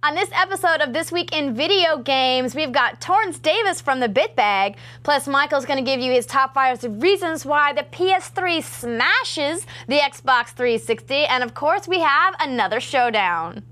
On this episode of This Week in Video Games, we've got Torrence Davis from the Bit Bag, plus Michael's going to give you his top 5 reasons why the PS3 smashes the Xbox 360, and of course we have another showdown.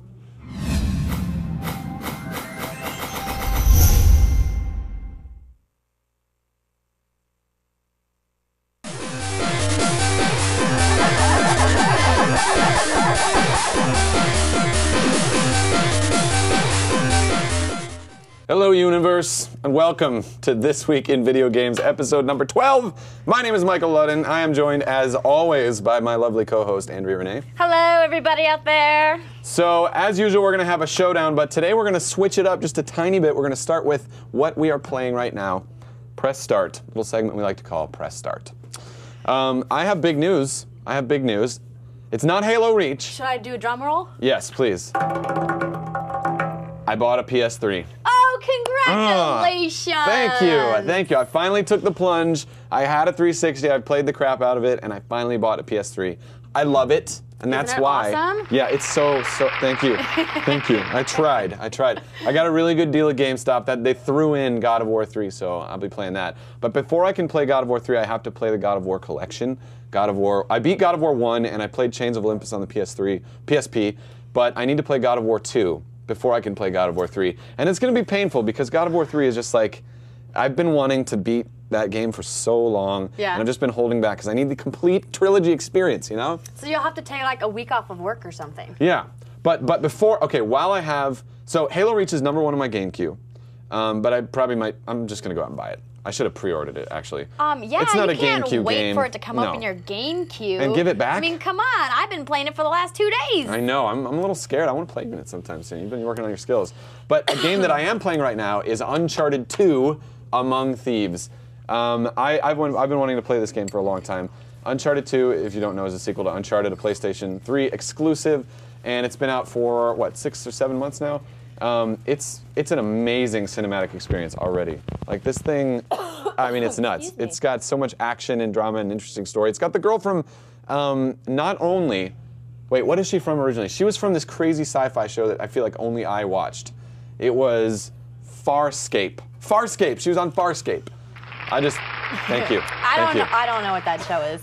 Hello, universe, and welcome to This Week in Video Games, episode number 12. My name is Michael Ludden. I am joined, as always, by my lovely co-host, Andrea Renee. Hello, everybody out there. So, as usual, we're going to have a showdown, but today we're going to switch it up just a tiny bit. We're going to start with what we are playing right now. Press Start, a little segment we like to call Press Start. I have big news. It's not Halo Reach. Should I do a drum roll? Yes, please. I bought a PS3. Congratulations! Thank you. I finally took the plunge. I had a 360. I played the crap out of it, and I finally bought a PS3. I love it, and that's why. Awesome? Yeah, it's so. Thank you, thank you. I tried. I got a really good deal at GameStop that they threw in God of War 3, so I'll be playing that. But before I can play God of War 3, I have to play the God of War collection. God of War. I beat God of War 1, and I played Chains of Olympus on the PSP, but I need to play God of War 2. Before I can play God of War 3. And it's going to be painful because God of War 3 is just like, I've been wanting to beat that game for so long. Yeah. And I've just been holding back because I need the complete trilogy experience, you know? So you'll have to take like a week off of work or something. Yeah. But before, okay, while I have, so Halo Reach is #1 on my game queue. But I probably might, I'm just going to go out and buy it. I should have pre-ordered it, actually. Yeah, it's not you a can't GameCube wait game. for it to come up in your game queue. And give it back? I mean, come on. I've been playing it for the last 2 days. I know. I'm a little scared. I want to play it sometime soon. You've been working on your skills. But a game that I am playing right now is Uncharted 2 Among Thieves. I've been wanting to play this game for a long time. Uncharted 2, if you don't know, is a sequel to Uncharted, a PlayStation 3 exclusive. And it's been out for, what, 6 or 7 months now? It's an amazing cinematic experience already. Like, this thing, I mean, it's nuts. It's got so much action and drama and interesting story. It's got the girl from, not only, wait, what is she from originally? She was from this crazy sci-fi show that I feel like only I watched. It was Farscape. Farscape. She was on Farscape. Thank you. I don't know what that show is.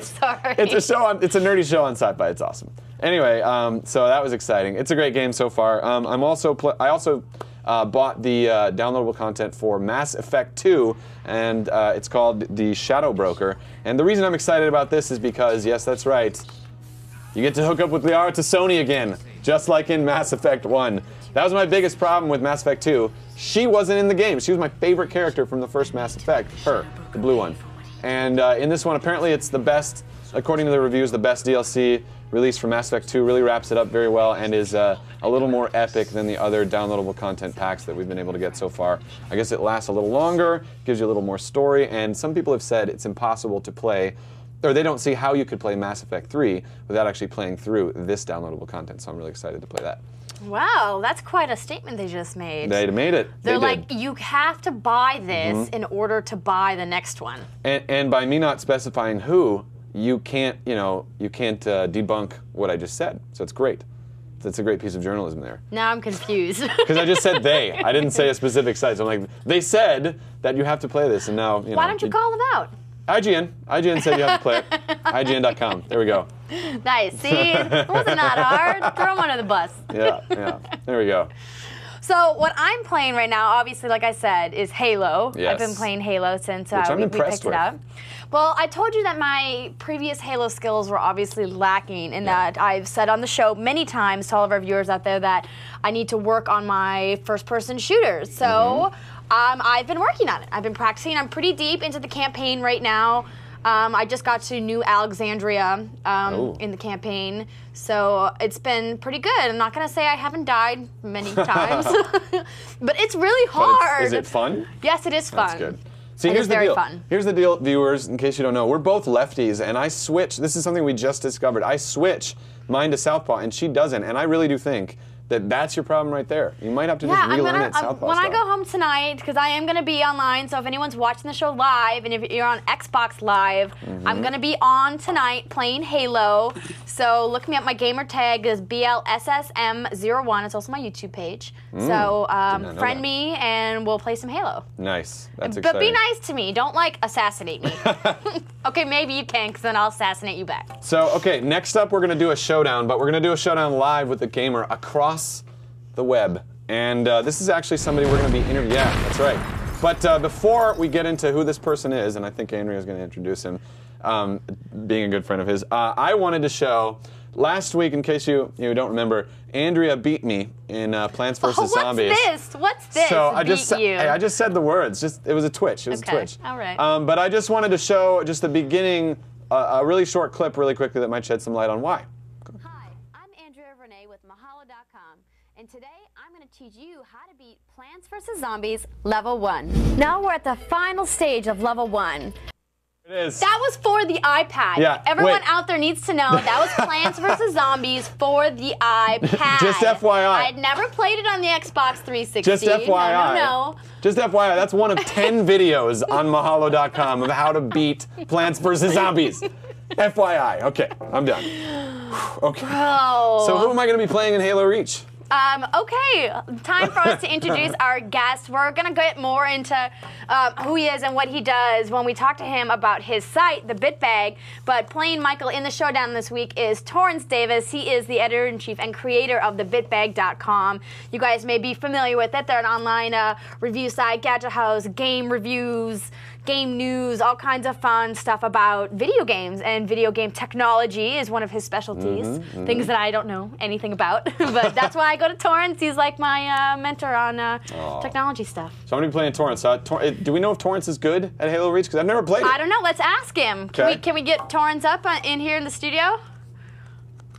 Sorry. It's a nerdy show on sci-fi. It's awesome. Anyway, so that was exciting. It's a great game so far. I also bought the downloadable content for Mass Effect 2, and it's called The Shadow Broker. And the reason I'm excited about this is because, yes, that's right, you get to hook up with Liara to Sony again, just like in Mass Effect 1. That was my biggest problem with Mass Effect 2. She wasn't in the game. She was my favorite character from the first Mass Effect, her, the blue one. And in this one, apparently it's the best, according to the reviews, the best DLC released for Mass Effect 2, really wraps it up very well and is a little more epic than the other downloadable content packs that we've been able to get so far. I guess it lasts a little longer, gives you a little more story, and some people have said it's impossible to play, or they don't see how you could play Mass Effect 3 without actually playing through this downloadable content, so I'm really excited to play that. Wow, that's quite a statement they just made. They made it. They're like, you have to buy this in order to buy the next one. And by me not specifying who, you can't debunk what I just said. So it's great. That's a great piece of journalism there. Now I'm confused. Because I just said they. I didn't say a specific site. So I'm like, they said that you have to play this, and now, you know. Why don't you call them out? IGN. IGN said you have to play it. IGN.com. There we go. Nice. See? It wasn't that hard. Throw them under the bus. Yeah. There we go. So what I'm playing right now, obviously, like I said, is Halo. Yes. I've been playing Halo since we picked it up. Well, I told you that my previous Halo skills were obviously lacking, and that I've said on the show many times to all of our viewers out there that I need to work on my first-person shooters. So I've been working on it. I've been practicing. I'm pretty deep into the campaign right now. I just got to New Alexandria in the campaign, so it's been pretty good. I'm not going to say I haven't died many times, but it's really hard. Is it fun? Yes, it is fun. That's good. See, here's the deal. Here's the deal, viewers, in case you don't know. We're both lefties, and I switch. This is something we just discovered. I switch mine to Southpaw, and she doesn't, and I really do think that's your problem right there. You might have to just relearn it Southpaw when style. I go home tonight, because I am going to be online, so if anyone's watching the show live, and if you're on Xbox Live, I'm going to be on tonight playing Halo. So look me up. My gamer tag is BLSSM01. It's also my YouTube page. So friend me, and we'll play some Halo. Nice. That's exciting. But be nice to me. Don't, like, assassinate me. Okay, maybe you can, because then I'll assassinate you back. So, okay, next up we're going to do a showdown, but we're going to do a showdown live with the gamer across the web. And this is actually somebody we're going to be interviewing. Yeah, that's right. But before we get into who this person is, and I think Andrea's going to introduce him, being a good friend of his, I wanted to show, last week, in case you don't remember, Andrea beat me in Plants vs. Zombies. What's this? So I just said the words. It was a twitch. It was a twitch. All right. But I just wanted to show just the beginning, a really short clip really quickly that might shed some light on why. Hi, I'm Andrea Renee with Mahalo.com, and today I'm going to teach you how to beat Plants vs. Zombies Level 1. Now we're at the final stage of Level 1. It is. That was for the iPad. Yeah, Everyone out there needs to know that was Plants vs. Zombies for the iPad. Just FYI. I'd never played it on the Xbox 360. Just FYI. No. Just FYI, that's one of 10 videos on Mahalo.com of how to beat Plants vs. Zombies. FYI. Okay, I'm done. Okay. Bro. So who am I going to be playing in Halo Reach? Okay, time for us to introduce our guest. We're going to get more into who he is and what he does when we talk to him about his site, The Bitbag. But playing Michael in the showdown this week is Torrence Davis. He is the editor-in-chief and creator of thebitbag.com. You guys may be familiar with it. They're an online review site, gadget house, game reviews, game news, all kinds of fun stuff about video games, and video game technology is one of his specialties. Things that I don't know anything about, but that's why I go to Torrence. He's like my mentor on technology stuff. So I'm going to be playing Torrence. Do we know if Torrence is good at Halo Reach? Because I've never played it. I don't know. Let's ask him. Can we get Torrence up in here in the studio?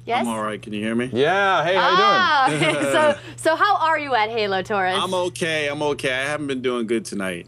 Yes? I'm all right. Can you hear me? Yeah. Hey, how you doing? So how are you at Halo, Torrence? I'm okay. I haven't been doing good tonight.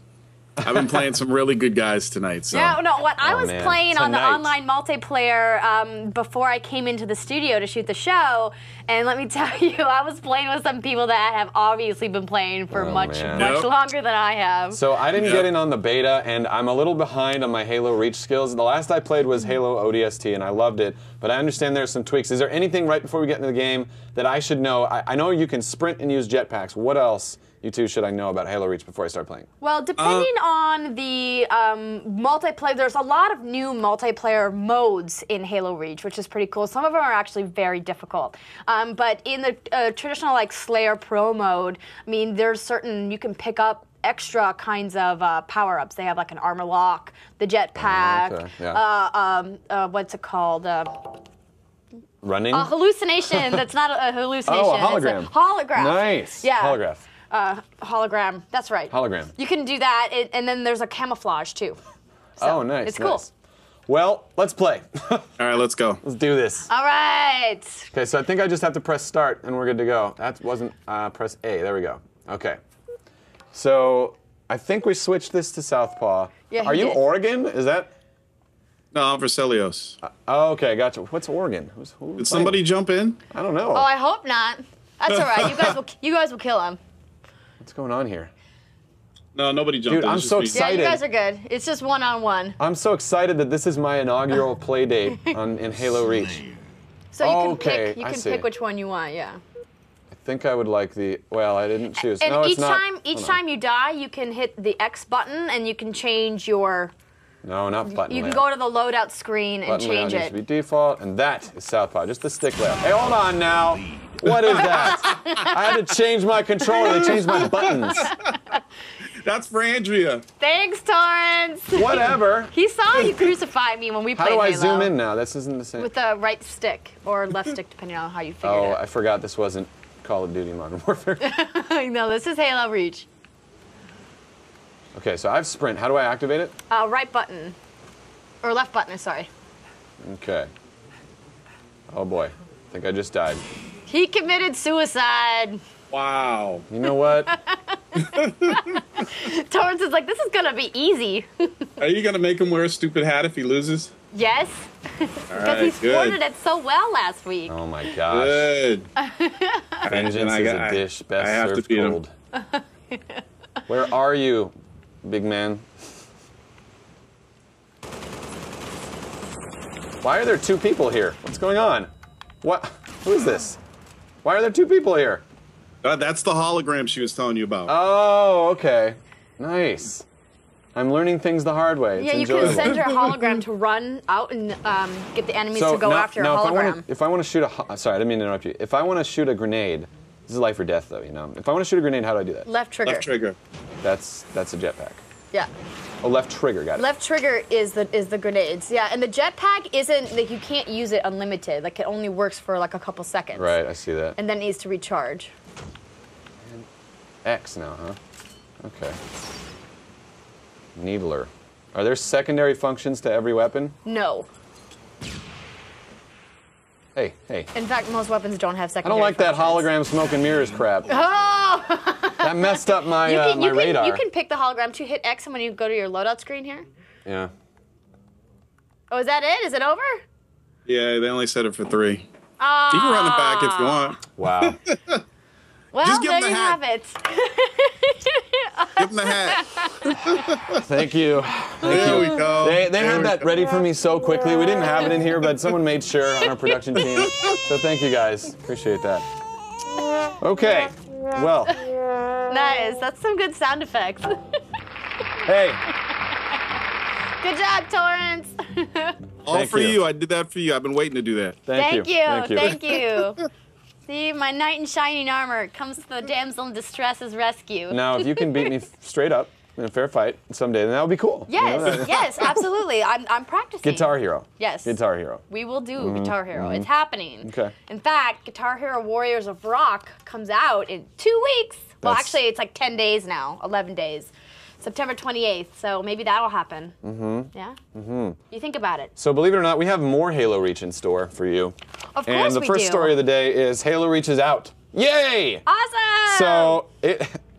I've been playing some really good guys tonight. So. Yeah, no, I was playing on the online multiplayer before I came into the studio to shoot the show, and let me tell you, I was playing with some people that have obviously been playing for much longer than I have. So I didn't get in on the beta, and I'm a little behind on my Halo Reach skills. The last I played was Halo ODST, and I loved it, but I understand there's some tweaks. Is there anything right before we get into the game that I should know? I know you can sprint and use jetpacks. What else? You two, should I know about Halo Reach before I start playing? Well, depending on the multiplayer, there's a lot of new multiplayer modes in Halo Reach, which is pretty cool. Some of them are actually very difficult. But in the traditional like Slayer Pro mode, I mean, there's certain, you can pick up extra kinds of power-ups. They have like an armor lock, the jetpack, what's it called? Running? A hallucination. That's not a hallucination. Oh, a hologram. It's a holograph. Nice. Yeah. Holograph. Hologram. That's right. Hologram. You can do that, and then there's a camouflage too. So oh, nice. It's cool. Well, let's play. All right, let's go. Let's do this. All right. Okay, so I think I just have to press start, and we're good to go. That wasn't press A. There we go. Okay. So I think we switched this to Southpaw. Yeah, Are you Oregon? Is that? No, I'm Vercelios. Oh, okay, gotcha. What's Oregon? Did somebody jump in? I don't know. Oh, I hope not. That's all right. You guys will kill him. What's going on here? No, nobody jumped in. Dude, I'm so excited. Yeah, you guys are good. It's just one-on-one. I'm so excited that this is my inaugural play date in Halo Reach. So you can pick which one you want, yeah. I think I would like the, well, I didn't choose. And no, each it's not. Each time you die, you can hit the X button and you can change your... No, not button You can layout. go to the loadout screen and change it. Needs to be default, and that is Southpaw, just the stick layout. Hey, hold on now. What is that? I had to change my controller. They changed my buttons. That's for Andrea. Thanks, Torrence. Whatever. He saw you crucify me when we played How do I Halo. zoom in now? This isn't the same. With the right stick or left stick, depending on how you figure it Oh, out. I forgot this wasn't Call of Duty Modern Warfare. No, this is Halo Reach. Okay, so I have sprint. How do I activate it? Right button. Or left button, sorry. Okay. Oh boy. I think I just died. He committed suicide. Wow. You know what? Torrence is like, this is gonna be easy. Are you going to make him wear a stupid hat if he loses? Yes. Because he sported it so well last week. Oh my gosh. Good. Vengeance is a dish best served cold. Where are you, big man? Why are there 2 people here? What's going on? What? Who is this? Why are there 2 people here? That's the hologram she was telling you about. Oh, okay. Nice. I'm learning things the hard way. It's enjoyable. You can send her hologram to run out and get the enemies to go after your hologram. If I want to shoot a... Sorry, I didn't mean to interrupt you. If I want to shoot a grenade... This is life or death, though, you know. If I want to shoot a grenade, how do I do that? Left trigger. Left trigger. That's a jetpack. Yeah. Oh, left trigger, got it. Left trigger is the grenades. Yeah, and the jetpack isn't, like, you can't use it unlimited. Like, it only works for, like, a couple seconds. Right, I see that. And then it needs to recharge. And X now, huh? Okay. Needler. Are there secondary functions to every weapon? No. Hey, hey. In fact, most weapons don't have I secondary don't like functions. that hologram smoke and mirrors crap. Oh! That messed up my my radar. You can pick the hologram to hit X when you go to your loadout screen here. Yeah. Oh, is that it? Is it over? Yeah, they only set it for 3. Oh. You can run it back if you want. Wow. Well, Just give there him you the have hat. it. Give him the hat. Thank you. Thank There you. we go. They had that ready for me so quickly. We didn't have it in here, but someone made sure on our production team. So thank you guys. Appreciate that. Okay. Well. Nice. That's some good sound effects. Hey. Good job, Torrence. All Thank for you. you. I did that for you. I've been waiting to do that. Thank you. Thank you. See, my knight in shining armor comes to the damsel in distress's rescue. Now, if you can beat me straight up in a fair fight someday, then that would be cool. Yes, You know? yes, absolutely. I'm practicing. Guitar Hero. Yes. Guitar Hero. We will do Guitar Hero. It's happening. Okay. In fact, Guitar Hero Warriors of Rock comes out in 2 weeks. Well, actually, it's like 10 days now, 11 days. September 28th, so maybe that'll happen. Yeah? You think about it. So believe it or not, we have more Halo Reach in store for you. Of course And the we first do. story of the day is Halo Reach is out. Yay! Awesome! So,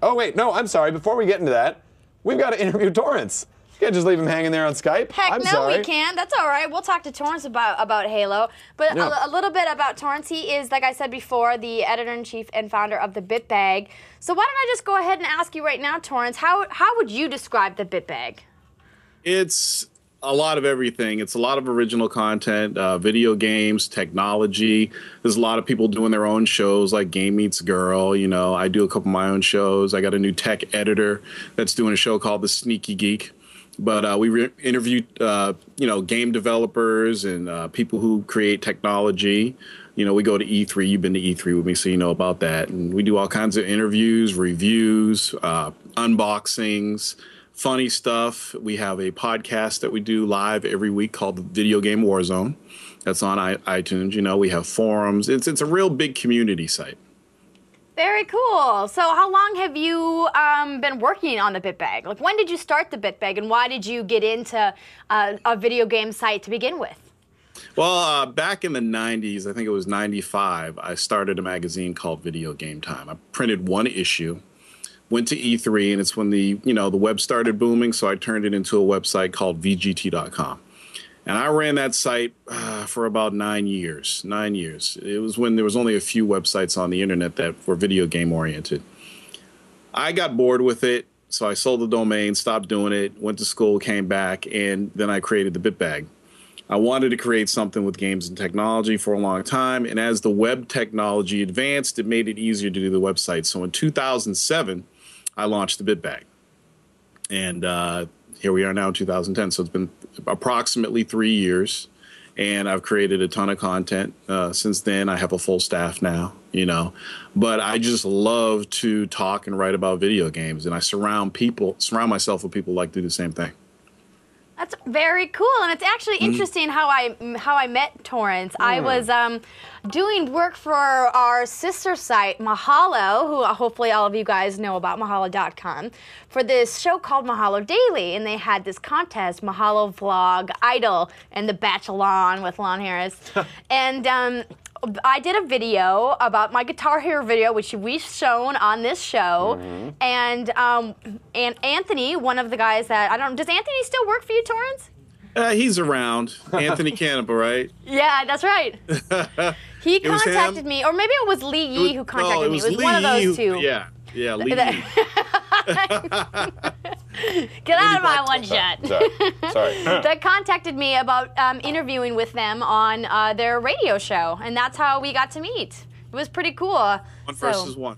oh wait, no, I'm sorry. Before we get into that, we've got to interview Torrence. You can't just leave him hanging there on Skype. Heck I'm no, sorry. we can't. That's all right. We'll talk to Torrence about Halo. But Yeah. a little bit about Torrence. He is, like I said before, the editor-in-chief and founder of the Bit Bag. So why don't I just go ahead and ask you right now, Torrence, how would you describe the Bit Bag? It's a lot of everything. It's a lot of original content, video games, technology. There's a lot of people doing their own shows like Game Meets Girl. You know, I do a couple of my own shows. I got a new tech editor that's doing a show called The Sneaky Geek. But we interviewed, game developers and people who create technology. You know, we go to E3. You've been to E3 with me, so you know about that. And we do all kinds of interviews, reviews, unboxings, funny stuff. We have a podcast that we do live every week called the Video Game Warzone. That's on iTunes. You know, we have forums. It's a real big community site. Very cool. So how long have you been working on the Bit Bag? Like, when did you start the Bit Bag, and why did you get into a video game site to begin with? Well, back in the 90s, I think it was 95, I started a magazine called Video Game Time. I printed 1 issue, went to E3, and it's when the web started booming, so I turned it into a website called VGT.com. And I ran that site for about 9 years. 9 years. It was when there was only a few websites on the internet that were video game oriented. I got bored with it, so I sold the domain, stopped doing it, went to school, came back, and then I created the Bit Bag. I wanted to create something with games and technology for a long time, and as the web technology advanced, it made it easier to do the website. So in 2007, I launched the Bit Bag. And here we are now in 2010. So it's been approximately 3 years, and I've created a ton of content since then. I have a full staff now, but I just love to talk and write about video games, and I surround myself with people who like to do the same thing. That's very cool, and it's actually interesting how I met Torrence. I was doing work for our sister site, Mahalo, who hopefully all of you guys know about, mahalo.com, for this show called Mahalo Daily, and they had this contest, Mahalo Vlog Idol, and the Bachelon with Lon Harris, and I did a video about my Guitar Hero video, which we've shown on this show, and Anthony, one of the guys that, does Anthony still work for you, Torrence? He's around. Anthony Campbell, right? Yeah, that's right. He contacted me, or maybe it was Lee Yee who contacted me. It was one of those two. Yeah, Lee Yee. Get out of my one shot. Sorry. That contacted me about interviewing with them on their radio show, and that's how we got to meet. It was pretty cool. One versus one.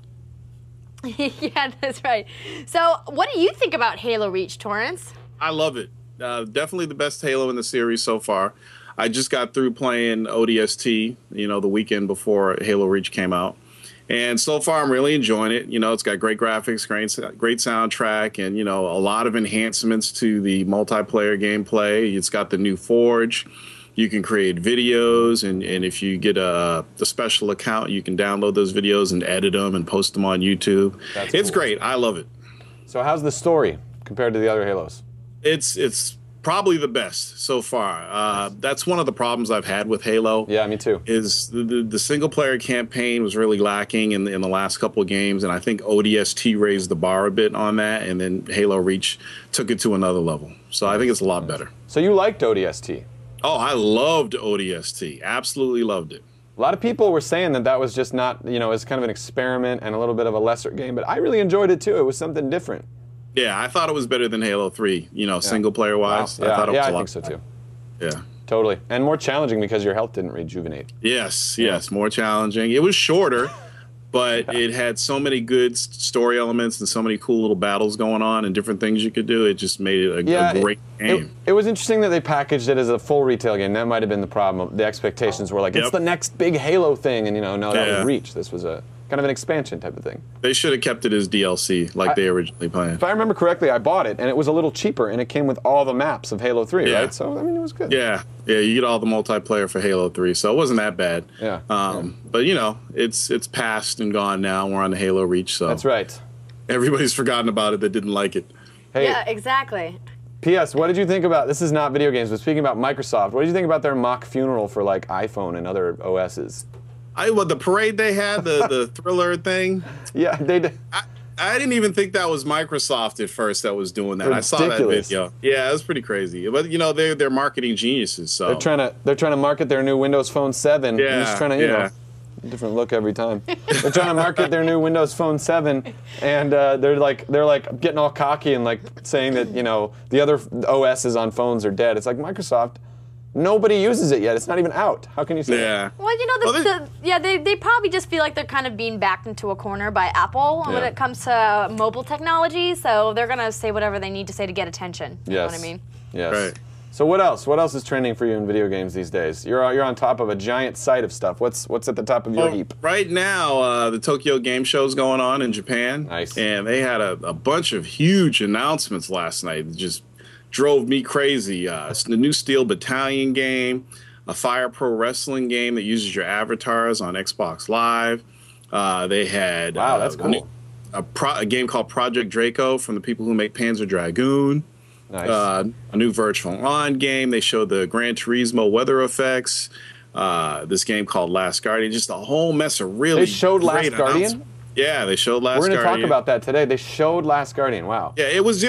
Yeah, that's right. So, what do you think about Halo Reach, Torrence? I love it. Definitely the best Halo in the series so far. I just got through playing ODST, the weekend before Halo Reach came out. And so far, I'm really enjoying it. It's got great graphics, great soundtrack, and, a lot of enhancements to the multiplayer gameplay. It's got the new Forge. You can create videos, and if you get a special account, you can download those videos and edit them and post them on YouTube. It's great. I love it. So how's the story compared to the other Halos? It's probably the best so far. That's one of the problems I've had with Halo. Yeah, me too. Is the single player campaign was really lacking in the last couple of games, and I think ODST raised the bar a bit on that, and then Halo Reach took it to another level. So I think it's a lot better. So you liked ODST? Oh, I loved ODST. Absolutely loved it. A lot of people were saying that was just not, it was kind of an experiment and a little bit of a lesser game, but I really enjoyed it too. It was something different. Yeah, I thought it was better than Halo 3, single player wise. Wow. Yeah, I thought it was a lot. I think so too. Yeah. Totally. And more challenging because your health didn't rejuvenate. Yes, more challenging. It was shorter, but it had so many good story elements and so many cool little battles going on and different things you could do. It just made it a great game. It was interesting that they packaged it as a full retail game. That might have been the problem. The expectations were like, it's the next big Halo thing, and no, that was Reach. This was a kind of an expansion type of thing. They should have kept it as DLC like they originally planned. If I remember correctly, I bought it, and it was a little cheaper, and it came with all the maps of Halo 3, right? So, it was good. Yeah, you get all the multiplayer for Halo 3, so it wasn't that bad. Yeah. But, it's past and gone now. We're on the Halo Reach, so. That's right. Everybody's forgotten about it that didn't like it. Hey, yeah, exactly. P.S. What did you think about, this is not video games, but speaking about Microsoft, what did you think about their mock funeral for, iPhone and other OSs? The parade they had, the thriller thing. Yeah, they did. I didn't even think that was Microsoft at first that was doing that. Ridiculous. I saw that video. Yeah, it was pretty crazy. But they're marketing geniuses. So they're trying to market their new Windows Phone 7. Yeah, I'm just trying to different look every time. They're trying to market their new Windows Phone 7, and they're like getting all cocky and saying that the other OSs on phones are dead. It's like Microsoft. Nobody uses it yet. It's not even out. How can you say that? Well, they probably just feel like they're kind of being backed into a corner by Apple when it comes to mobile technology. So they're gonna say whatever they need to say to get attention. You know what I mean? Yes. Right. So what else? What else is trending for you in video games these days? You're on top of a giant site of stuff. What's at the top of your heap? Right now, the Tokyo Game Show's going on in Japan. Nice. And they had a bunch of huge announcements last night. It just drove me crazy. It's the new Steel Battalion game, a Fire Pro Wrestling game that uses your avatars on Xbox Live. They had that's cool. A game called Project Draco from the people who make Panzer Dragoon. Nice. A new Virtual On game. They showed the Gran Turismo weather effects. This game called Last Guardian. Just a whole mess of really. They showed Last Guardian. Yeah, they showed Last Guardian. We're going to talk about that today. They showed Last Guardian. Wow. Yeah, it was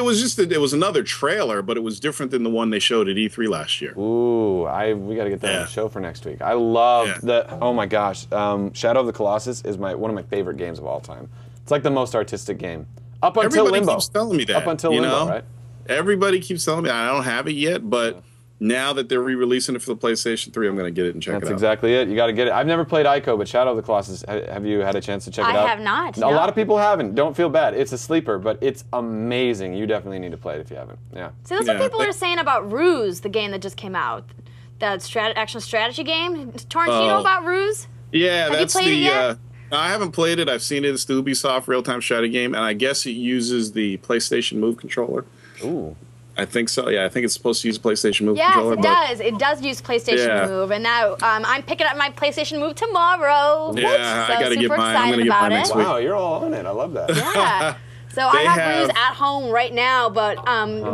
another trailer, but it was different than the one they showed at E3 last year. Ooh, we got to get that on the show for next week. I love that. Oh my gosh, Shadow of the Colossus is one of my favorite games of all time. It's like the most artistic game up until Everybody Limbo. Keeps telling me that. Up until Limbo, right? Everybody keeps telling me. I don't have it yet, but. Now that they're re-releasing it for the PlayStation 3, I'm going to get it and check it out. That's exactly it. You got to get it. I've never played Ico, but Shadow of the Colossus, have you had a chance to check it out? I have not. A lot of people haven't. Don't feel bad. It's a sleeper, but it's amazing. You definitely need to play it if you haven't. Yeah. So that's what people are saying about Ruse, the game that just came out. That action strategy game. Torrence, you know about Ruse? Yeah, that's the. I haven't played it. I've seen it. It's the Ubisoft real-time strategy game, and I guess it uses the PlayStation Move controller. Ooh. I think so. Yeah, I think it's supposed to use PlayStation Move controller. Yes, it does. It does use PlayStation Move, and now I'm picking up my PlayStation Move tomorrow. Yeah, so I got to get mine. I'm going to get mine next week. Wow, you're all on it. I love that. Yeah. So I have Ruse at home right now, but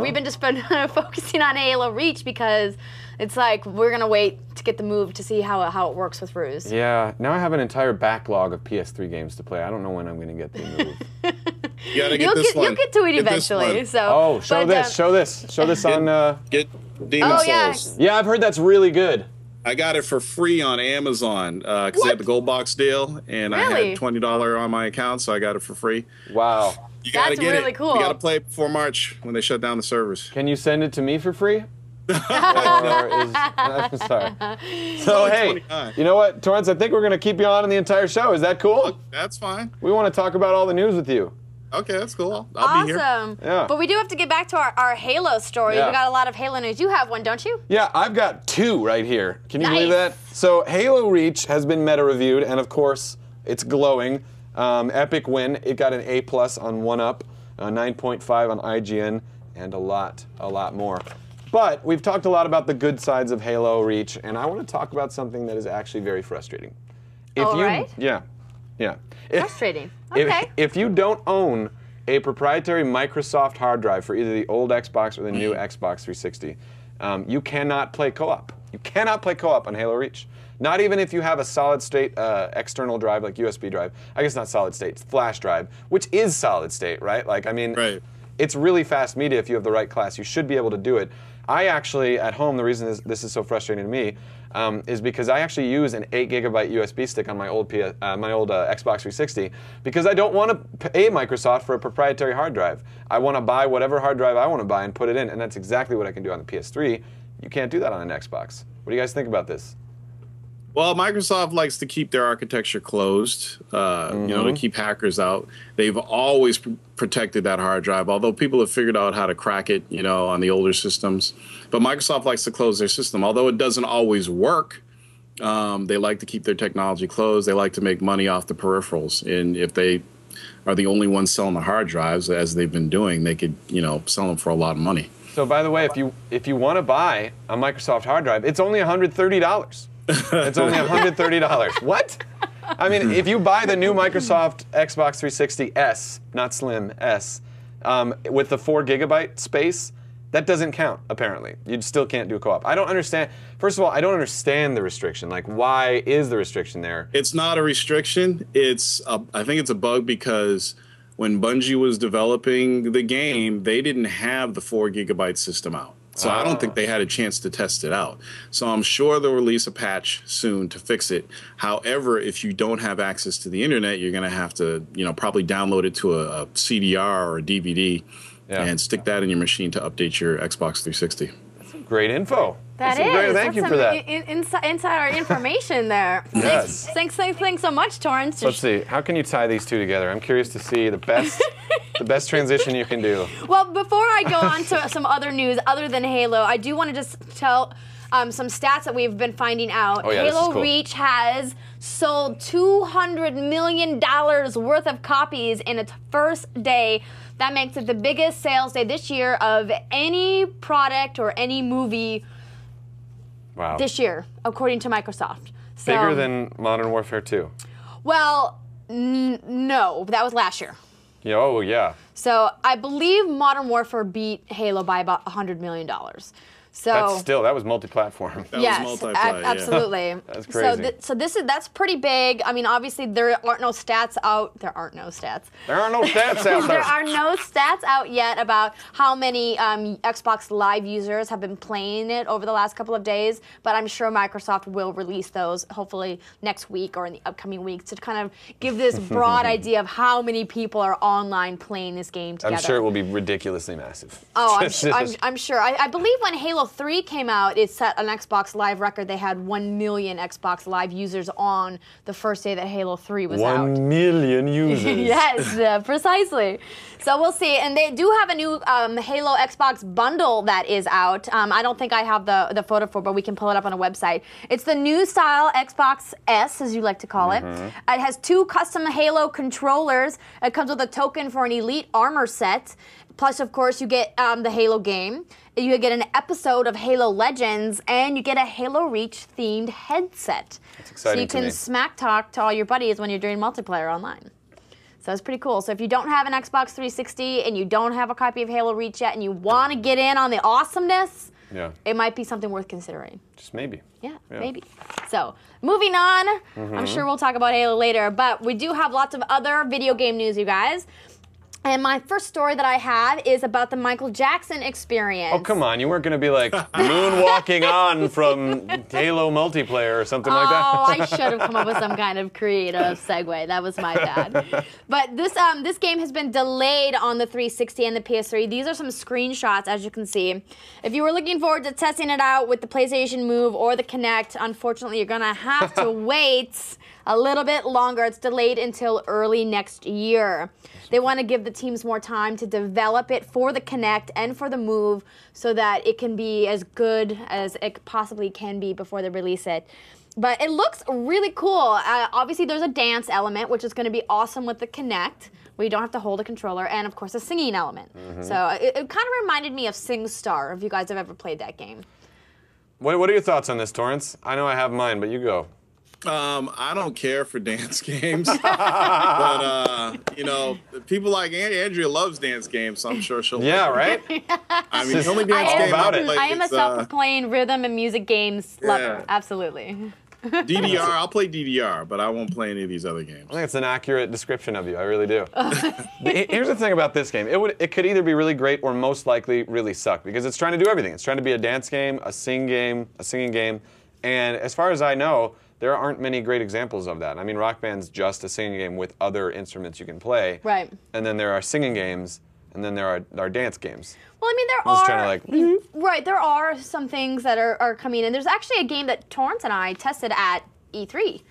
we've been just focusing on Halo Reach because it's like we're gonna wait to get the Move to see how it works with Ruse. Yeah. Now I have an entire backlog of PS3 games to play. I don't know when I'm gonna get the Move. You gotta get this one. You'll get to it eventually. So. Oh, show this on. Get Demon yeah. Souls. Yeah, I've heard that's really good. I got it for free on Amazon because they had the gold box deal, and I had $20 on my account, so I got it for free. Wow. You gotta That's get really it. cool. You gotta play it before March when they shut down the servers. Can you send it to me for free? I'm sorry. So hey, you know what, Torrence? I think we're gonna keep you on in the entire show. Is that cool? That's fine. We want to talk about all the news with you. Okay, that's cool. I'll be here. Awesome. Yeah. But we do have to get back to our Halo story. Yeah. We got a lot of Halo news. You have one, don't you? Yeah, I've got 2 right here. Can you Nice. believe that? So Halo Reach has been meta-reviewed, and of course, it's glowing. Epic win. It got an A+ on 1UP, 9.5 on IGN, and a lot more. But we've talked a lot about the good sides of Halo Reach, and I want to talk about something that is actually very frustrating. Right? Yeah. Frustrating. Okay. If you don't own a proprietary Microsoft hard drive for either the old Xbox or the new Xbox 360, you cannot play co-op. You cannot play co-op on Halo Reach. Not even if you have a solid-state external drive like USB drive. I guess not solid-state, it's flash drive, which is solid-state, right? Like, I mean, it's really fast media if you have the right class. You should be able to do it. I actually, at home, the reason this is so frustrating to me is because I actually use an 8 GB USB stick on my old Xbox 360 because I don't want to pay Microsoft for a proprietary hard drive. I want to buy whatever hard drive I want to buy and put it in, and that's exactly what I can do on the PS3. You can't do that on an Xbox. What do you guys think about this? Well, Microsoft likes to keep their architecture closed, you know, to keep hackers out. They've always protected that hard drive, although people have figured out how to crack it, you know, on the older systems. But Microsoft likes to close their system. Although it doesn't always work, they like to keep their technology closed. They like to make money off the peripherals. And if they are the only ones selling the hard drives, as they've been doing, they could, you know, sell them for a lot of money. So, by the way, if you want to buy a Microsoft hard drive, it's only $130. It's only $130. What? I mean, if you buy the new Microsoft Xbox 360 S, not Slim, S, with the 4 GB space, that doesn't count, apparently. You still can't do co-op. I don't understand. First of all, I don't understand the restriction. Like, why is the restriction there? It's not a restriction. I think it's a bug because when Bungie was developing the game, they didn't have the 4 GB system out. So I don't think they had a chance to test it out. So I'm sure they'll release a patch soon to fix it. However, if you don't have access to the internet, you're going to have to, you know, probably download it to a CDR or a DVD and stick that in your machine to update your Xbox 360. That's some great info. That is. Thank you for that. Insider information there. Yes. Thanks so much, Torrence. Let's see. How can you tie these two together? I'm curious to see the best the best transition you can do. Well, before I go on to some other news other than Halo, I do want to just tell some stats that we've been finding out. Oh, yeah, Halo cool. Reach has sold $200 million worth of copies in its first day. That makes it the biggest sales day this year of any product or any movie this year, according to Microsoft. So, bigger than Modern Warfare 2? Well, no. That was last year. Oh, yeah. So I believe Modern Warfare beat Halo by about $100 million. So that was multi-platform. Yes, absolutely. That's crazy. So that's pretty big. I mean, obviously there aren't no stats out. There aren't no stats. There are no stats out there. There are no stats out yet about how many Xbox Live users have been playing it over the last couple of days. But I'm sure Microsoft will release those hopefully next week or in the upcoming weeks to kind of give this broad idea of how many people are online playing this game together. I'm sure it will be ridiculously massive. Oh, I'm sure. I believe when Halo 3 came out, it set an Xbox Live record. They had 1 million Xbox Live users on the first day that Halo 3 was out. 1 million users. Yes, precisely. So we'll see. And they do have a new Halo Xbox bundle that is out. I don't think I have the photo for it, but we can pull it up on a website. It's the new style Xbox S, as you like to call it. It has 2 custom Halo controllers. It comes with a token for an Elite Armor set. Plus, of course, you get the Halo game. You get an episode of Halo Legends, and you get a Halo Reach-themed headset. That's exciting. So you can smack talk to all your buddies when you're doing multiplayer online. So that's pretty cool. So if you don't have an Xbox 360 and you don't have a copy of Halo Reach yet and you want to get in on the awesomeness, it might be something worth considering. Just maybe. Yeah, maybe. So, moving on. I'm sure we'll talk about Halo later, but we do have lots of other video game news, you guys. And my first story that I have is about the Michael Jackson experience. Oh, come on. You weren't going to be like moonwalking on from Halo multiplayer or something like that? Oh, I should have come up with some kind of creative segue. That was my bad. But this game has been delayed on the 360 and the PS3. These are some screenshots, as you can see. If you were looking forward to testing it out with the PlayStation Move or the Kinect, unfortunately, you're going to have to wait a little bit longer. It's delayed until early next year. They want to give the teams more time to develop it for the Kinect and for the Move so that it can be as good as it possibly can be before they release it. But it looks really cool. Obviously, there's a dance element, which is going to be awesome with the Kinect, where you don't have to hold a controller, and, of course, a singing element. So it kind of reminded me of SingStar, if you guys have ever played that game. What are your thoughts on this, Torrence? I know I have mine, but you go. I don't care for dance games, but you know, people like Andrea loves dance games, so I'm sure she'll. Yeah, right. I mean, the only dance game I am a self-proclaimed rhythm and music games lover. Absolutely. DDR, I'll play DDR, but I won't play any of these other games. I think it's an accurate description of you. I really do. Here's the thing about this game. It could either be really great or most likely really suck because it's trying to do everything. It's trying to be a dance game, a singing game, and as far as I know, there aren't many great examples of that. I mean, Rock Band's just a singing game with other instruments you can play. Right. And then there are singing games, and then there are dance games. Well, I mean, there are some things that are coming in. There's actually a game that Torrence and I tested at E3.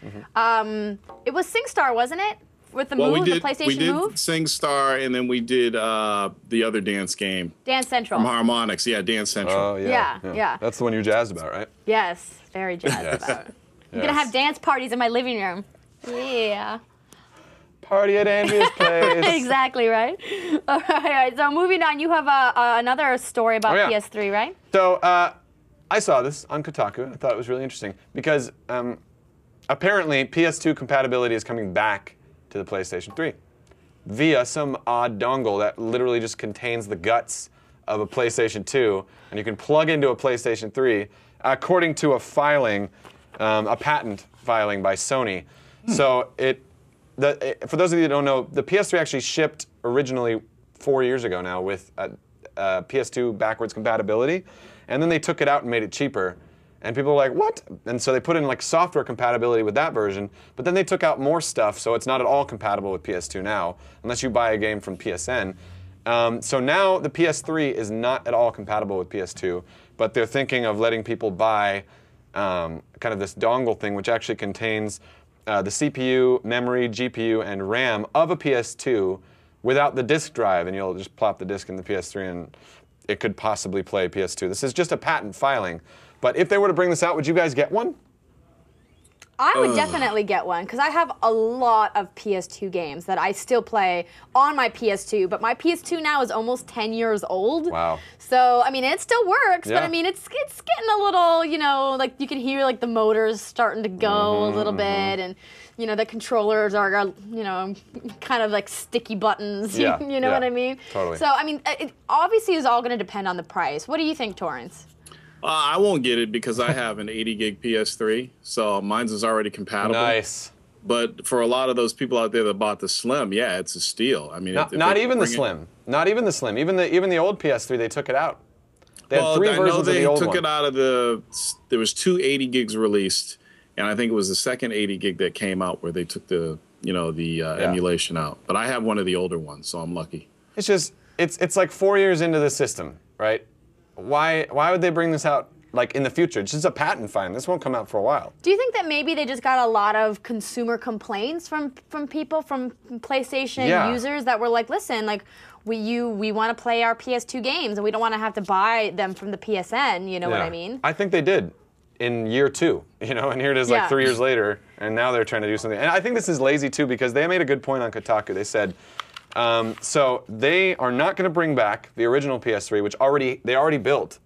It was SingStar, wasn't it? With the Move, the PlayStation Move? We did SingStar, and then we did the other dance game. Dance Central. From Harmonix, yeah, Dance Central. Oh, yeah. That's the one you're jazzed about, right? Yes, very jazzed about. I'm going to have dance parties in my living room. Yeah. Party at Andrea's place. Exactly, right? All right, so moving on, you have another story about PS3, right? So I saw this on Kotaku. I thought it was really interesting because apparently PS2 compatibility is coming back to the PlayStation 3 via some odd dongle that literally just contains the guts of a PlayStation 2, and you can plug into a PlayStation 3 according to a filing, a patent filing by Sony. So for those of you who don't know, the PS3 actually shipped originally 4 years ago now with PS2 backwards compatibility, and then they took it out and made it cheaper. And people were like, what? And so they put in like software compatibility with that version, but then they took out more stuff, so it's not at all compatible with PS2 now, unless you buy a game from PSN. So now the PS3 is not at all compatible with PS2, but they're thinking of letting people buy kind of this dongle thing, which actually contains the CPU, memory, GPU, and RAM of a PS2 without the disk drive, and you'll just plop the disk in the PS3 and it could possibly play PS2. This is just a patent filing. But if they were to bring this out, would you guys get one? I would definitely get one because I have a lot of PS2 games that I still play on my PS2, but my PS2 now is almost 10 years old. Wow. So, I mean, it still works, Yeah. but I mean, it's getting a little, you know, like you can hear like the motors starting to go a little bit, and you know, the controllers are, you know, kind of like sticky buttons. Yeah, You know what I mean? Totally. So, I mean, it obviously is all going to depend on the price. What do you think, Torrence? I won't get it because I have an 80 gig PS3, so mine's is already compatible. Nice. But for a lot of those people out there that bought the Slim, yeah, it's a steal. I mean, not even the Slim. Not even the Slim. Even the old PS3, they took it out. They had three versions of the old one. They took it out of the. There was 2 80 gigs released, and I think it was the second 80 gig that came out where they took the emulation out. But I have one of the older ones, so I'm lucky. It's just it's like 4 years into the system, right? Why would they bring this out like in the future? It's just a patent file. This won't come out for a while. Do you think that maybe they just got a lot of consumer complaints from people, from PlayStation users that were like, listen, like we want to play our PS2 games and we don't want to have to buy them from the PSN, you know what I mean? I think they did in year 2, you know, and here it is like 3 years later, and now they're trying to do something. And I think this is lazy too because they made a good point on Kotaku. They said, so they are not going to bring back the original PS3, which they already built,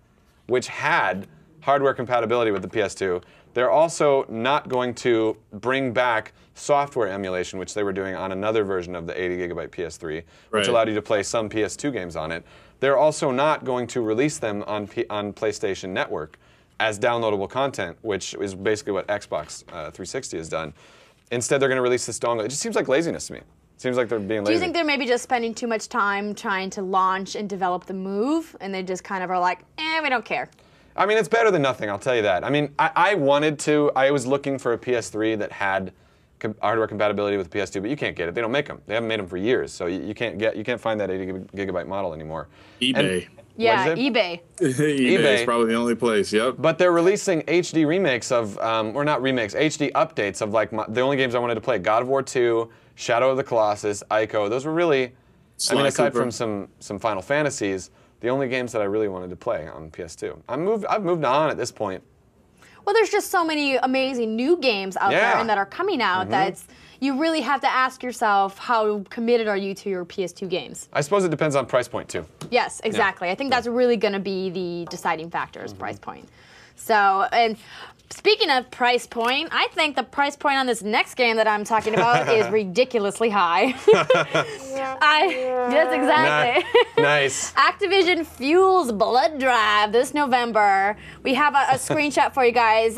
which had hardware compatibility with the PS2. They're also not going to bring back software emulation, which they were doing on another version of the 80 gigabyte PS3, which allowed you to play some PS2 games on it. They're also not going to release them on PlayStation Network as downloadable content, which is basically what Xbox 360 has done. Instead, they're going to release this dongle. It just seems like laziness to me. Seems like they're being lazy. Do you think they're maybe just spending too much time trying to launch and develop the Move, and they just kind of are like, we don't care? I mean, it's better than nothing, I'll tell you that. I mean, I was looking for a PS3 that had hardware compatibility with PS2, but you can't get it. They don't make them. They haven't made them for years, so you can't find that 80 gigabyte model anymore. eBay. eBay. eBay is probably the only place. Yep. But they're releasing HD remakes of, or not remakes, HD updates of like the only games I wanted to play: God of War 2, Shadow of the Colossus, Ico. Those were really, I mean, aside from some Final Fantasies, the only games that I really wanted to play on PS2. I've moved on at this point. Well, there's just so many amazing new games out there and that are coming out that you really have to ask yourself, how committed are you to your PS2 games? I suppose it depends on price point too. Yes, exactly. I think that's really going to be the deciding factor is price point. So, and speaking of price point, I think the price point on this next game that I'm talking about is ridiculously high. Yes, exactly. Nice. Activision fuels Blood Drive this November. We have a screenshot for you guys.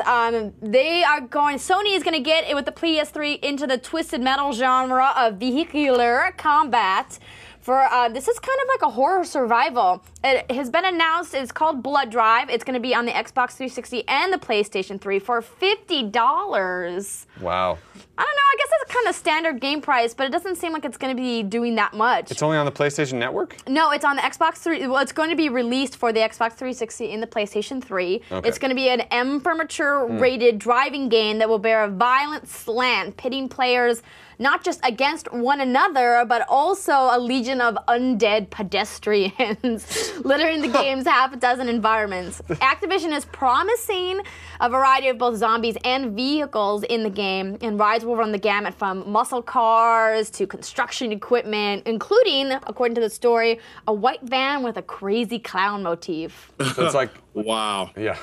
They are going, Sony is going to get it with the PS3 into the twisted metal genre of vehicular combat. This is kind of like a horror survival. It has been announced. It's called Blood Drive. It's going to be on the Xbox 360 and the PlayStation 3 for $50. Wow. I don't know. I guess that's kind of standard game price, but it doesn't seem like it's going to be doing that much. It's only on the PlayStation Network? No, it's on the Xbox 3. Well, it's going to be released for the Xbox 360 and the PlayStation 3. Okay. It's going to be an M for Mature rated driving game that will bear a violent slant, pitting players not just against one another, but also a legion of undead pedestrians littering the game's half a dozen environments. Activision is promising a variety of both zombies and vehicles in the game, and rides will run the gamut from muscle cars to construction equipment, including, according to the story, a white van with a crazy clown motif. So it's like, wow. Yeah.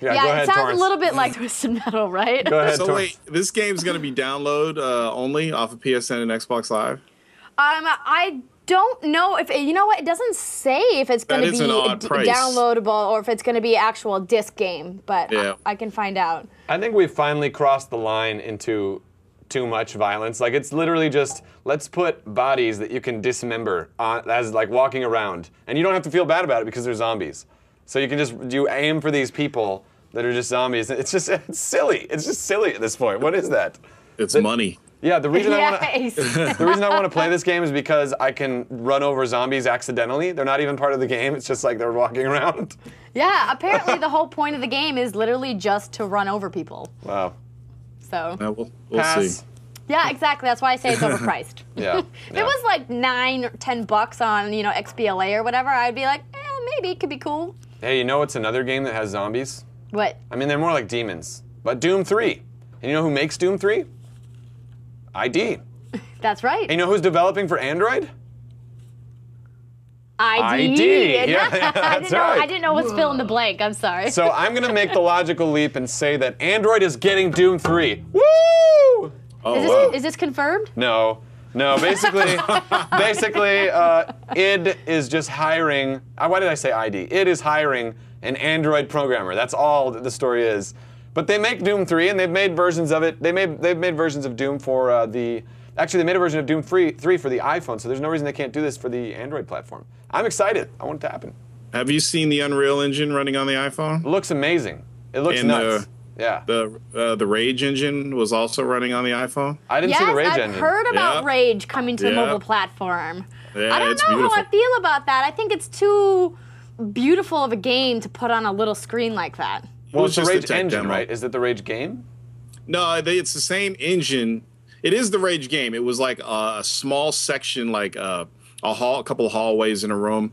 Yeah, go ahead, it sounds Torrence. a little bit like Twisted Metal, right? Go ahead, So Torrence. wait, this game's going to be download only off of PSN and Xbox Live? I don't know if, you know what, it doesn't say if it's going to be downloadable or if it's going to be actual disc game, but I can find out. I think we've finally crossed the line into too much violence. Like, it's literally just, let's put bodies that you can dismember as like walking around, and you don't have to feel bad about it because they're zombies. So you can you aim for these people that are just zombies. It's silly. It's just silly at this point. What is that? It's money. Yeah, the reason I want to play this game is because I can run over zombies accidentally. They're not even part of the game. It's just like they're walking around. Yeah, apparently the whole point of the game is literally just to run over people. Wow. So We'll see. Yeah, exactly. That's why I say it's overpriced. Yeah. If it was like $9 or $10 on, XBLA or whatever, I'd be like, maybe it could be cool. Hey, you know what's another game that has zombies? What? I mean, they're more like demons. But Doom 3. And you know who makes Doom 3? ID. That's right. And you know who's developing for Android? ID. Yeah, that's right. I didn't know what's fill in the blank. I'm sorry. So I'm going to make the logical leap and say that Android is getting Doom 3. Woo! Is this confirmed? No. Basically, id is just hiring. Why did I say ID? Id is hiring an Android programmer. That's all that the story is. But they make Doom 3, and they've made versions of it. They've made versions of Doom for Actually, they made a version of Doom 3 for the iPhone. So there's no reason they can't do this for the Android platform. I'm excited. I want it to happen. Have you seen the Unreal Engine running on the iPhone? It looks amazing. It looks nuts. Yeah. The Rage engine was also running on the iPhone. I didn't see the Rage engine. I've heard about Rage coming to the mobile platform. Yeah, I don't know how I feel about that. I think it's too beautiful of a game to put on a little screen like that. Well, it's the Rage engine, right? Is it the Rage game? No, it's the same engine. It is the Rage game. It was like a small section, like a couple of hallways in a room.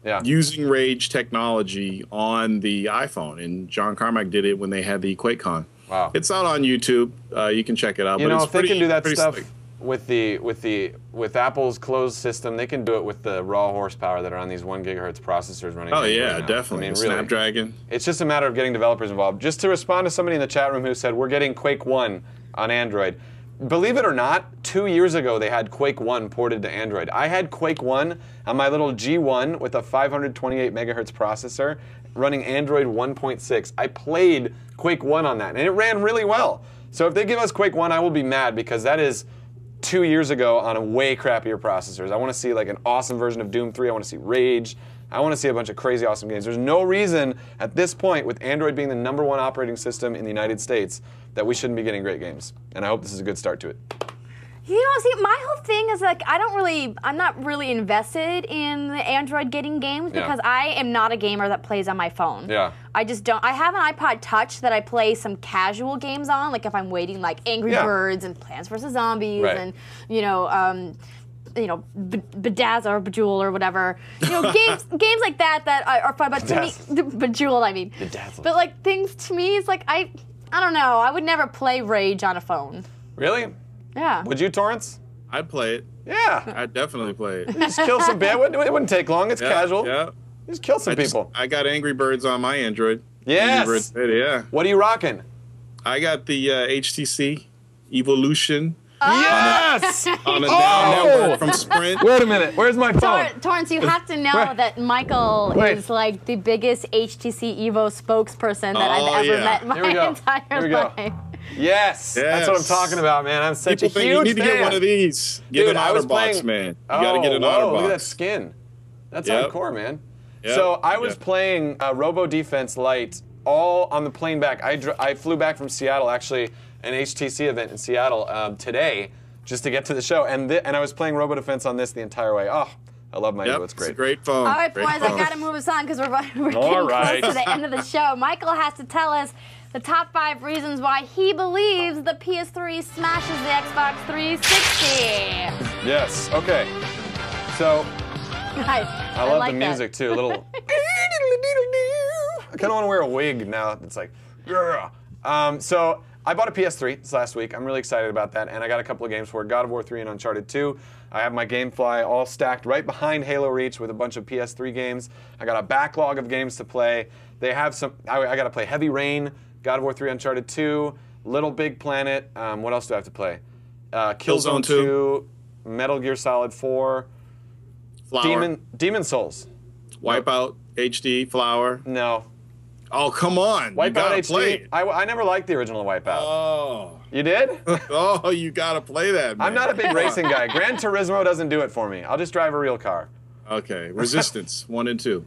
Yeah. Using Rage technology on the iPhone, and John Carmack did it when they had the QuakeCon. Wow! It's out on YouTube. You can check it out. You know, if they can do that stuff with Apple's closed system, they can do it with the raw horsepower that are on these 1 gigahertz processors running. Oh yeah, definitely. I mean, really, Snapdragon. It's just a matter of getting developers involved. Just to respond to somebody in the chat room who said we're getting Quake 1 on Android. Believe it or not, 2 years ago they had Quake 1 ported to Android. I had Quake 1 on my little G1 with a 528 megahertz processor running Android 1.6. I played Quake 1 on that, and it ran really well. So if they give us Quake 1, I will be mad because that is 2 years ago on a way crappier processors. I want to see like an awesome version of Doom 3. I want to see Rage. I want to see a bunch of crazy awesome games. There's no reason at this point, with Android being the #1 operating system in the United States, that we shouldn't be getting great games. And I hope this is a good start to it. You know, see, my whole thing is like, I'm not really invested in the Android getting games because I am not a gamer that plays on my phone. Yeah. I just don't. I have an iPod Touch that I play some casual games on, like if I'm waiting, like Angry Birds and Plants vs. Zombies and, Bedazzle or Bejewel or whatever. You know, games like that are fun. But to me, Bejewel, I mean. Bedazzle. But like things to me, it's like I don't know. I would never play Rage on a phone. Really? Yeah. Would you, Torrence? I'd play it. Yeah. I'd definitely play it. Just kill some bad. It wouldn't take long. It's casual. Yeah. Just kill some people. I got Angry Birds on my Android. Yes. Yeah. What are you rocking? I got the HTC Evolution. Yes! On a down network from Sprint. Wait a minute. Where's my phone? Torrence, you have to know that Michael is like the biggest HTC Evo spokesperson that I've ever met in my entire life. Yes, that's what I'm talking about, man. I'm such a huge fan. You need to get one of these. Get an outer box, man. You gotta get an outer box. Look at that skin. That's hardcore, man. So I was playing Robo Defense Lite all on the plane back. I flew back from Seattle, actually, an HTC event in Seattle today, just to get to the show, and I was playing Robo Defense on this the entire way. Oh, I love my Evo. It's great. It's a great phone. All right, boys, I gotta move us on because we're getting close to the end of the show. Michael has to tell us the top 5 reasons why he believes the PS3 smashes the Xbox 360. Yes. Okay. So I love the music too. A little. I kind of want to wear a wig now. It's like, so I bought a PS3 this last week. I'm really excited about that, and I got a couple of games for it. God of War 3 and Uncharted 2. I have my GameFly all stacked right behind Halo Reach with a bunch of PS3 games. I got a backlog of games to play. They have some. I got to play Heavy Rain, God of War 3, Uncharted 2, Little Big Planet. What else do I have to play? Killzone 2, Metal Gear Solid 4, Flower. Demon Souls, Wipeout HD, Flower. No. Oh, come on. Wipeout you gotta HD. Play it. I never liked the original Wipeout. Oh. You did? Oh, you gotta play that, man. I'm not a big racing guy. Gran Turismo doesn't do it for me. I'll just drive a real car. Okay. Resistance 1 and 2.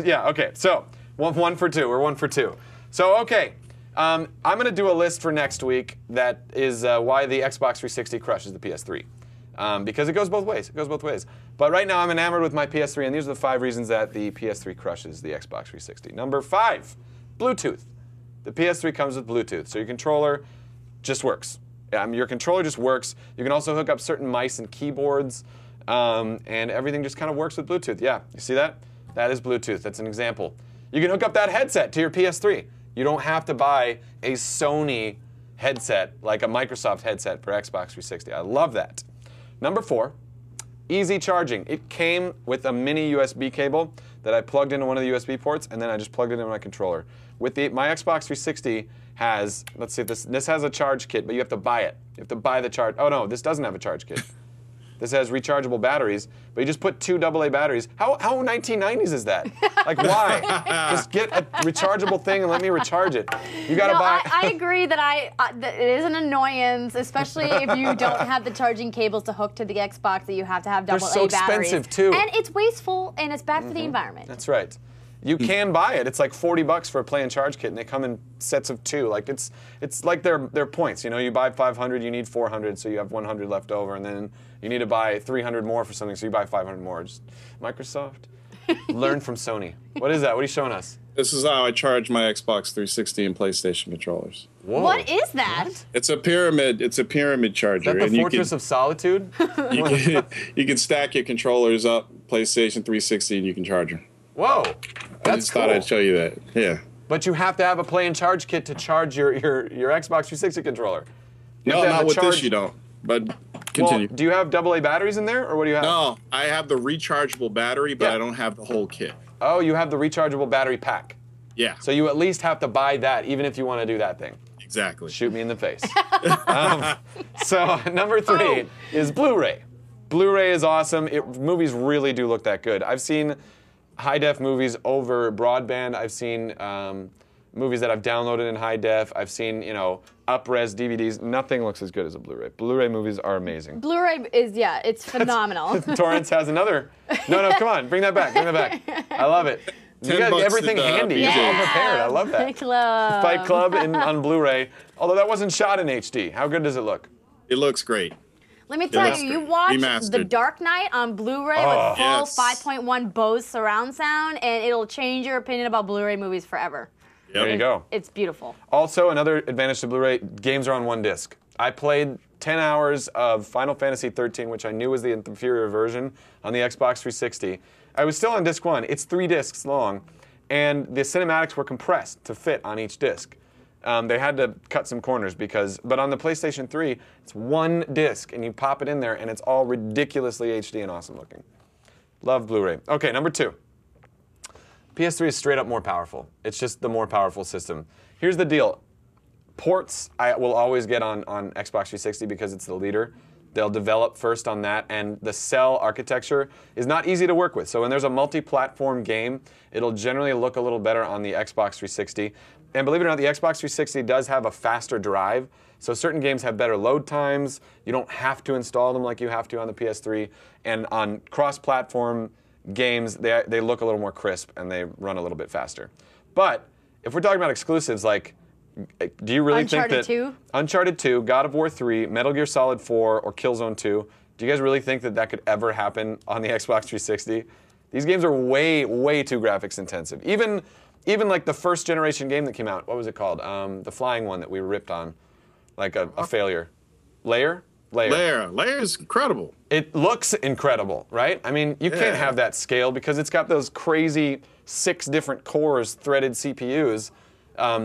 Yeah. Okay. So one for two. We're 1 for 2. So okay. I'm going to do a list for next week that is why the Xbox 360 crushes the PS3. Because it goes both ways. It goes both ways. But right now I'm enamored with my PS3, and these are the 5 reasons that the PS3 crushes the Xbox 360. Number 5, Bluetooth. The PS3 comes with Bluetooth, so your controller just works. Your controller just works. You can also hook up certain mice and keyboards, and everything just kind of works with Bluetooth. Yeah, you see that? That is Bluetooth. That's an example. You can hook up that headset to your PS3. You don't have to buy a Sony headset, like a Microsoft headset for Xbox 360. I love that. Number 4, easy charging. It came with a mini USB cable that I plugged into one of the USB ports, and then I just plugged it into my controller. With my Xbox 360 has, let's see if this has a charge kit, but you have to buy it. You have to buy the charge. Oh no, this doesn't have a charge kit. This has rechargeable batteries, but you just put 2 AA batteries. How 1990s is that? Like, why? Just get a rechargeable thing and let me recharge it. You gotta buy. I agree that that it is an annoyance, especially if you don't have the charging cables to hook to the Xbox that you have to have AA batteries. They're so expensive too. And it's wasteful and it's bad for the environment. That's right. You can buy it. It's like $40 for a play and charge kit, and they come in sets of 2. Like it's like they're points. You know, you buy 500, you need 400, so you have 100 left over, and then you need to buy 300 more for something, so you buy 500 more. Just Microsoft, learn from Sony. What is that? What are you showing us? This is how I charge my Xbox 360 and PlayStation controllers. Whoa. What is that? It's a pyramid. It's a pyramid charger. Is that the Fortress of Solitude? You can stack your controllers up, PlayStation 360, and you can charge them. Whoa, I just thought I'd show you that. Yeah. But you have to have a play and charge kit to charge your Xbox 360 controller. No, not with this you don't. But continue. Well, do you have AA batteries in there, or what do you have? No, I have the rechargeable battery, but I don't have the whole kit. Oh, you have the rechargeable battery pack. Yeah. So you at least have to buy that, even if you want to do that thing. Exactly. Shoot me in the face. So number 3 is Blu-ray. Blu-ray is awesome. Movies really do look that good. I've seen high-def movies over broadband. I've seen movies that I've downloaded in high def. I've seen, you know, up-res DVDs. Nothing looks as good as a Blu-ray. Blu-ray movies are amazing. Blu-ray is, yeah, it's phenomenal. Torrance has another. No, come on, bring that back. Bring that back. I love it. You got everything handy. Yeah. You're all prepared. I love that. Fight Club. Fight Club on Blu-ray. Although that wasn't shot in HD. How good does it look? It looks great. Let me tell you, you watch The Dark Knight on Blu-ray with full 5.1 Bose surround sound, and it'll change your opinion about Blu-ray movies forever. Yep. There you go. It's beautiful. Also, another advantage to Blu-ray, games are on one disc. I played 10 hours of Final Fantasy 13, which I knew was the inferior version, on the Xbox 360. I was still on disc 1. It's 3 discs long, and the cinematics were compressed to fit on each disc. They had to cut some corners but on the PlayStation 3, it's 1 disc, and you pop it in there, and it's all ridiculously HD and awesome looking. Love Blu-ray. Okay, number 2. PS3 is straight up more powerful. It's just the more powerful system. Here's the deal. Ports I will always get on Xbox 360 because it's the leader. They'll develop first on that, and the cell architecture is not easy to work with. So when there's a multi-platform game, it'll generally look a little better on the Xbox 360. And believe it or not, the Xbox 360 does have a faster drive, so certain games have better load times. You don't have to install them like you have to on the PS3. And on cross-platform games, they look a little more crisp and they run a little bit faster. But if we're talking about exclusives, like, do you really think that Uncharted 2? Uncharted 2, God of War 3, Metal Gear Solid 4, or Killzone 2, do you guys really think that could ever happen on the Xbox 360? These games are way, way too graphics intensive. Even like the first generation game that came out, what was it called? The flying one that we ripped on, like a failure. Layer is incredible. It looks incredible, right? I mean, you can't have that scale because it's got those crazy 6 different cores, threaded CPUs.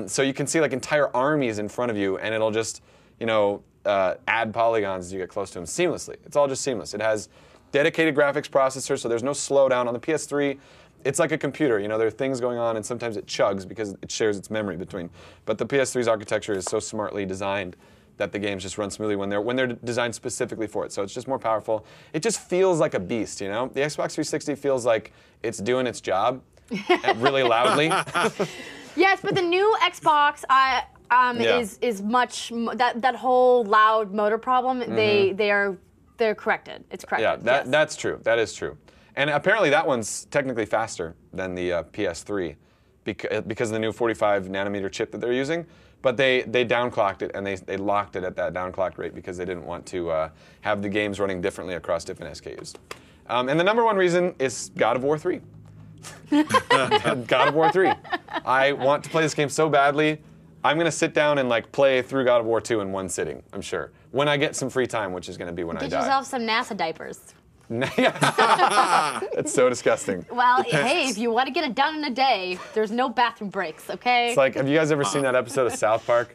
So you can see like entire armies in front of you, and it'll just, you know, add polygons as you get close to them seamlessly. It's all just seamless. It has dedicated graphics processor, so there's no slowdown. On the PS3, it's like a computer. You know, there are things going on, and sometimes it chugs because it shares its memory between. But the PS3's architecture is so smartly designed that the games just run smoothly when they're designed specifically for it. So it's just more powerful. It just feels like a beast, you know? The Xbox 360 feels like it's doing its job really loudly. Yes, but the new Xbox is much that whole loud motor problem. They're corrected. It's corrected. Yeah, that's true. That is true. And apparently that one's technically faster than the PS3 because of the new 45 nanometer chip that they're using. But they downclocked it, and they locked it at that downclocked rate because they didn't want to have the games running differently across different SKUs. And the number one reason is God of War 3. God of War 3. I want to play this game so badly. I'm going to sit down and like play through God of War 2 in one sitting, I'm sure. When I get some free time, which is going to be when I die. Get yourself some NASA diapers. It's so disgusting. Well, hey, if you want to get it done in a day, there's no bathroom breaks, okay? It's like, have you guys ever seen that episode of South Park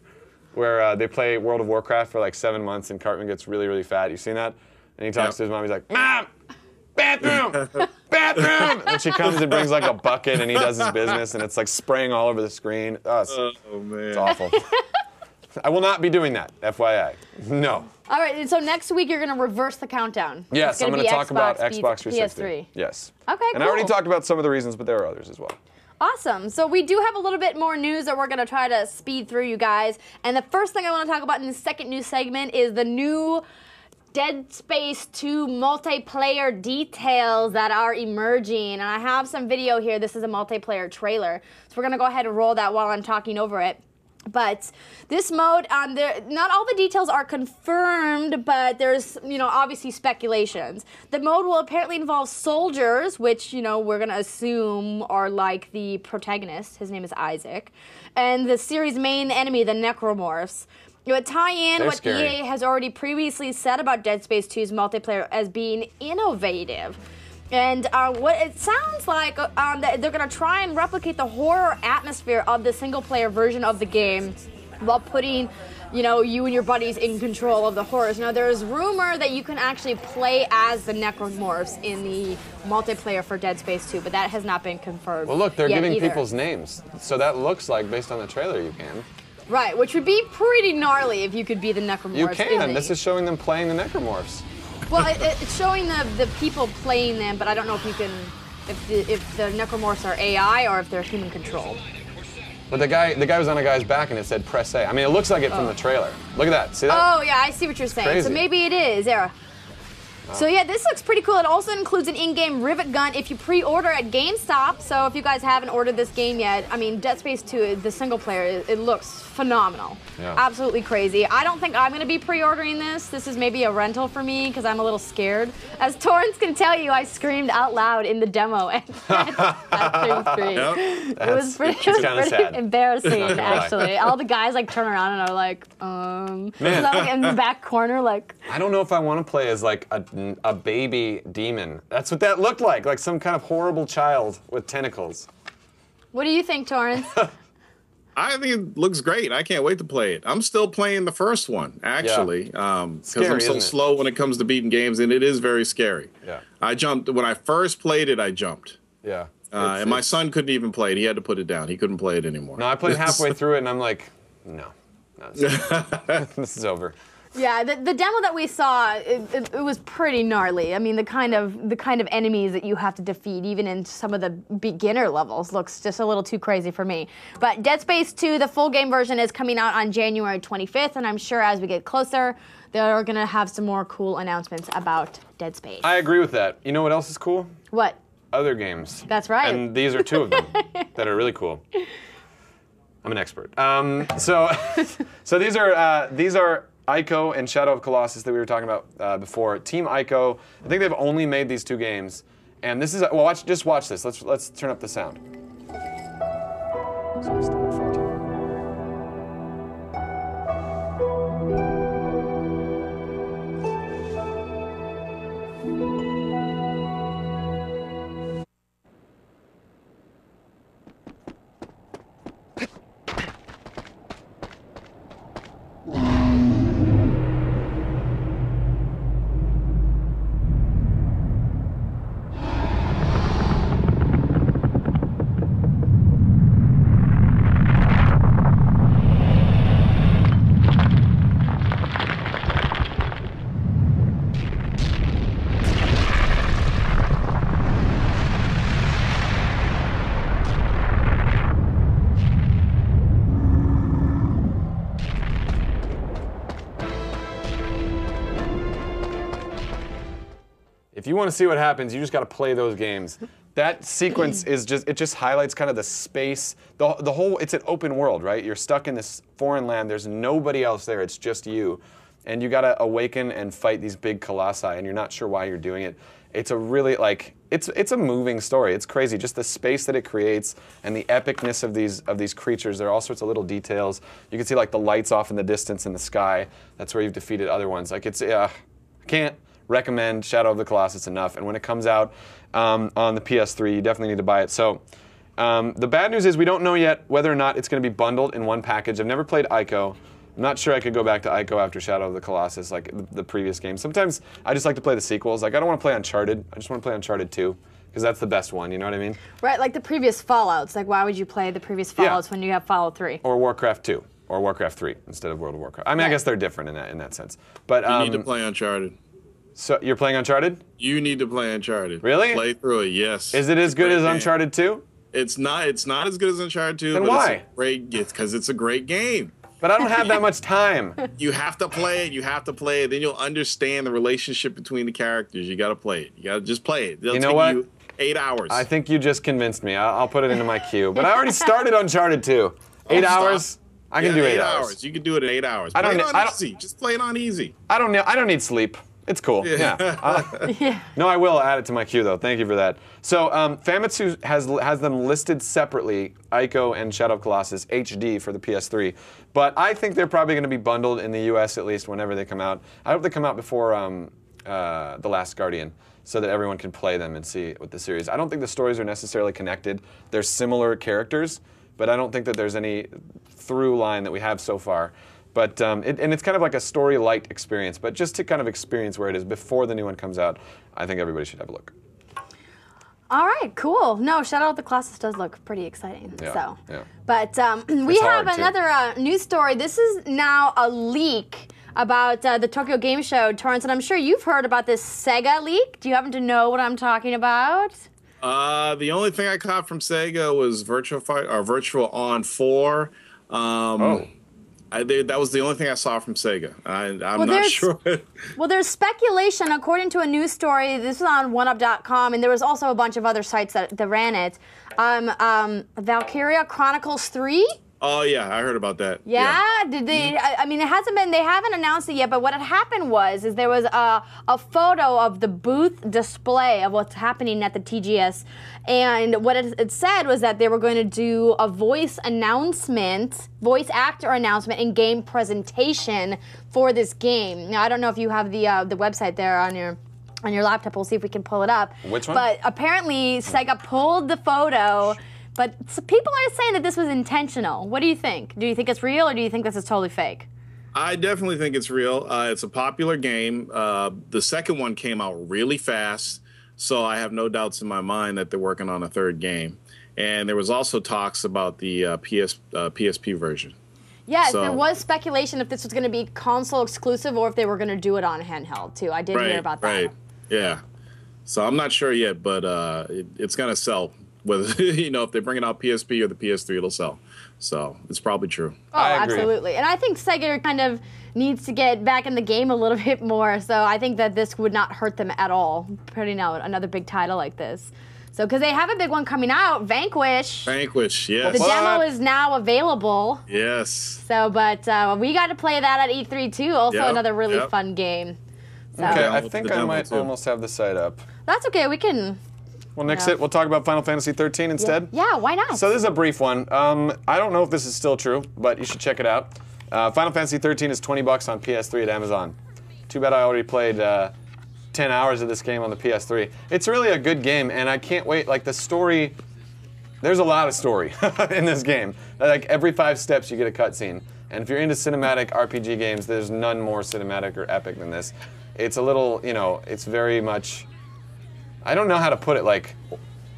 where they play World of Warcraft for like 7 months and Cartman gets really, really fat? You seen that? And he talks to his mom, he's like, Mom! Bathroom! Bathroom! And she comes and brings like a bucket and he does his business and it's like spraying all over the screen. Oh, man. It's awful. I will not be doing that, FYI. No. All right, so next week you're going to reverse the countdown. Yes, I'm going to talk about Xbox 360. PS3. Yes. Okay, cool. And I already talked about some of the reasons, but there are others as well. Awesome. So we do have a little bit more news that we're going to try to speed through, you guys. And the first thing I want to talk about in the second news segment is the new Dead Space 2 multiplayer details that are emerging. And I have some video here. This is a multiplayer trailer. So we're going to go ahead and roll that while I'm talking over it. But this mode, not all the details are confirmed, but there's, obviously speculations. The mode will apparently involve soldiers, which, we're going to assume are like the protagonist. His name is Isaac. And the series' main enemy, the Necromorphs. It would tie in what EA has already previously said about Dead Space 2's multiplayer as being innovative. And what it sounds like that they're going to try and replicate the horror atmosphere of the single-player version of the game while putting, you and your buddies in control of the horrors. Now, there's rumor that you can actually play as the Necromorphs in the multiplayer for Dead Space 2, but that has not been confirmed. Well, look, they're giving people's names. So that looks like, based on the trailer, you can. Right, which would be pretty gnarly if you could be the Necromorphs. You can. This is showing them playing the Necromorphs. Well, it's showing the people playing them, but I don't know if you can, if the Necromorphs are AI or if they're human controlled. But the guy was on a guy's back and it said press A. I mean, it looks like it from the trailer. Look at that. See that? Oh, yeah, I see what you're saying. Crazy. So maybe it is. There. So yeah, this looks pretty cool. It also includes an in-game rivet gun if you pre-order at GameStop. So if you guys haven't ordered this game yet, I mean, Dead Space 2, the single player, it looks phenomenal. Yeah. Absolutely crazy. I don't think I'm going to be pre-ordering this. This is maybe a rental for me because I'm a little scared. As Torrence can tell you, I screamed out loud in the demo at 33. Yep. It was pretty sad. embarrassing, actually. All the guys like turn around and are like, Man. So I'm, like, in the back corner, like. I don't know if I want to play as like a baby demon. That's what that looked like some kind of horrible child with tentacles. What do you think, Torrence? I think it looks great. I can't wait to play it. I'm still playing the first one, actually, because I'm so slow when it comes to beating games, and it is very scary. Yeah. I jumped when I first played it. I jumped. Yeah. And my son couldn't even play it. He had to put it down. He couldn't play it anymore. No, I played halfway through it, and I'm like, no, this is over. Yeah, the demo that we saw, it was pretty gnarly. I mean, the kind of enemies that you have to defeat, even in some of the beginner levels, looks just a little too crazy for me. But Dead Space 2, the full game version, is coming out on January 25th, and I'm sure as we get closer, they're going to have some more cool announcements about Dead Space. I agree with that. You know what else is cool? What? Other games. That's right. And these are two of them that are really cool. I'm an expert. So these are Ico and Shadow of Colossus that we were talking about before. Team Ico, I think they've only made these two games, and this is just watch this. Let's turn up the sound. If you want to see what happens, you just got to play those games. That sequence is just highlights kind of the space, the whole. It's an open world, right? You're stuck in this foreign land. There's nobody else there. It's just you, and you got to awaken and fight these big colossi, and you're not sure why you're doing it. It's a really it's a moving story. It's crazy, just the space that it creates and the epicness of these creatures. There are all sorts of little details. You can see like the lights off in the distance in the sky. That's where you've defeated other ones. Like I can't recommend Shadow of the Colossus enough. And when it comes out on the PS3, you definitely need to buy it. So the bad news is we don't know yet whether or not it's going to be bundled in one package. I've never played Ico. I'm not sure I could go back to Ico after Shadow of the Colossus, like the previous game. Sometimes I just like to play the sequels. Like I don't want to play Uncharted. I just want to play Uncharted 2 because that's the best one. You know what I mean? Right, like the previous Fallouts. Like why would you play the previous Fallouts when you have Fallout 3? Or Warcraft 2 or Warcraft 3 instead of World of Warcraft. I mean, I guess they're different in that sense. But you need to play Uncharted. So you're playing Uncharted? You need to play Uncharted. Really? Play through it, yes. Is it as good as Uncharted 2? It's not as good as Uncharted 2. Then but why? It's because it's a great game. But I don't have that much time. You have to play it. You have to play it. Then you'll understand the relationship between the characters. You got to play it. You got to just play it. It'll take you 8 hours. I think you just convinced me. I'll put it into my queue. But I already started Uncharted 2. 8 hours? I can do 8 hours. You can do it in 8 hours. I don't play it on easy. Just play it on easy. I don't need sleep. It's cool. Yeah. No, I will add it to my queue though. Thank you for that. So Famitsu has them listed separately, Ico and Shadow of Colossus HD for the PS3. But I think they're probably going to be bundled in the US at least whenever they come out. I hope they come out before The Last Guardian, so that everyone can play them and see what the series. I don't think the stories are necessarily connected. They're similar characters, but I don't think that there's any through line that we have so far. But and it's kind of like a story light experience, but just to kind of experience where it is before the new one comes out, I think everybody should have a look. All right, cool. No, Shadow of the Colossus does look pretty exciting. Yeah. But we have another news story. This is now a leak about the Tokyo Game Show, Torrence, and I'm sure you've heard about this Sega leak. Do you happen to know what I'm talking about? The only thing I caught from Sega was Virtual On 4. That was the only thing I saw from Sega. I'm not sure. Well, there's speculation, according to a news story, this was on oneup.com, and there was also a bunch of other sites that ran it. Valkyria Chronicles 3? Oh yeah, I heard about that. Yeah? Did they? I mean, they haven't announced it yet. But what had happened was, there was a photo of the booth display of what's happening at the TGS, and what it said was that they were going to do a voice actor announcement, and game presentation for this game. Now, I don't know if you have the website there on your laptop. We'll see if we can pull it up. Which one? But apparently, Sega pulled the photo. But people are saying that this was intentional. What do you think? Do you think it's real, or do you think this is totally fake? I definitely think it's real. It's a popular game. The second one came out really fast, so I have no doubts in my mind that they're working on a third game. And there was also talks about the PSP version. Yes, there was speculation if this was going to be console exclusive or if they were going to do it on handheld, too. I did hear about that. Right, yeah. So I'm not sure yet, but it's going to sell. Whether, if they bring it out PSP or the PS3, it'll sell. So it's probably true. Oh, absolutely. And I think Sega kind of needs to get back in the game a little bit more. So I think that this would not hurt them at all, putting out another big title like this. So, because they have a big one coming out, Vanquish. Vanquish, yes. The demo is now available. Yes. So, but we got to play that at E3 too. Also another really fun game. So. Okay, I think I might almost have the site up. That's okay. We can... We'll nix it. We'll talk about Final Fantasy 13 instead. Yeah, why not? So this is a brief one. I don't know if this is still true, but you should check it out. Final Fantasy 13 is $20 on PS3 at Amazon. Too bad I already played 10 hours of this game on the PS3. It's really a good game, and I can't wait. Like, the story, there's a lot of story in this game. Like, every 5 steps you get a cutscene. And if you're into cinematic RPG games, there's none more cinematic or epic than this. It's a little, it's very much... I don't know how to put it. Like,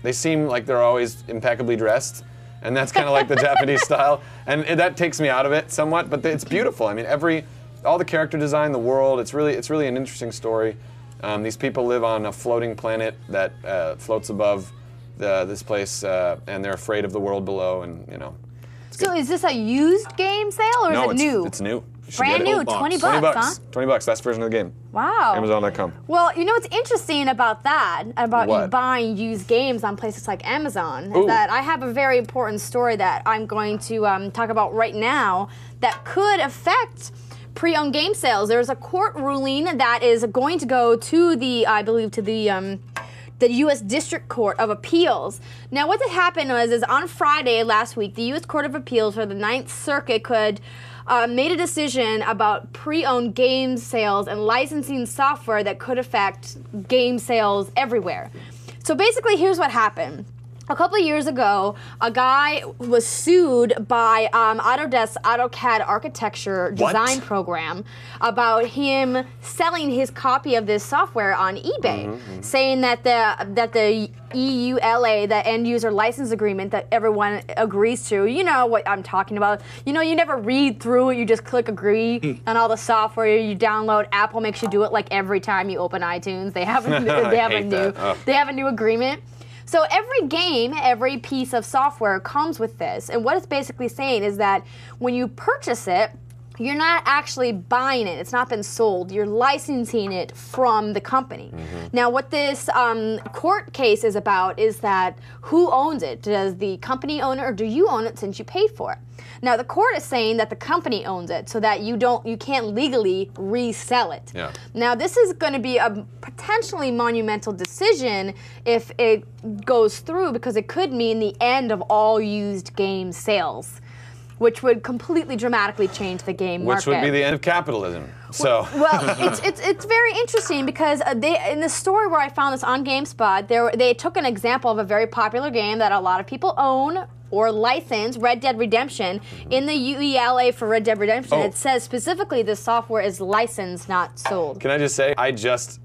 they seem like they're always impeccably dressed, and that's kind of like the Japanese style, and that takes me out of it somewhat. But it's beautiful. I mean, all the character design, the world. It's really an interesting story. These people live on a floating planet that floats above this place, and they're afraid of the world below, and So is this a used game sale, or is it new? It's new. Brand new, $20, huh? $20, last version of the game. Wow. Amazon.com. Well, what's interesting about that, about you buying used games on places like Amazon, is that I have a very important story that I'm going to talk about right now that could affect pre-owned game sales. There's a court ruling that is going to go to the U.S. District Court of Appeals. Now, what happened was on Friday last week, the U.S. Court of Appeals for the Ninth Circuit made a decision about pre-owned game sales and licensing software that could affect game sales everywhere. So basically, here's what happened. A couple of years ago, a guy was sued by Autodesk's AutoCAD architecture design program about him selling his copy of this software on eBay, saying that the EULA, the end user license agreement that everyone agrees to, you know what I'm talking about. You never read through it, you just click agree on all the software you download. Apple makes you do it like every time you open iTunes. They have a new agreement. So every game, every piece of software comes with this. And what it's basically saying is that when you purchase it, you're not actually buying it. It's not been sold. You're licensing it from the company. Now, what this court case is about is that who owns it? Does the company own it, or do you own it since you paid for it? Now, the court is saying that the company owns it, so that you can't legally resell it. Yeah. Now, this is going to be a potentially monumental decision if it goes through, because it could mean the end of all used game sales, which would completely dramatically change the game market. Which would be the end of capitalism. So. Well, it's very interesting because in the story where I found this on GameSpot, they took an example of a very popular game that a lot of people own or license, Red Dead Redemption. In the UELA for Red Dead Redemption, it says specifically this software is licensed, not sold. Can I just say, I just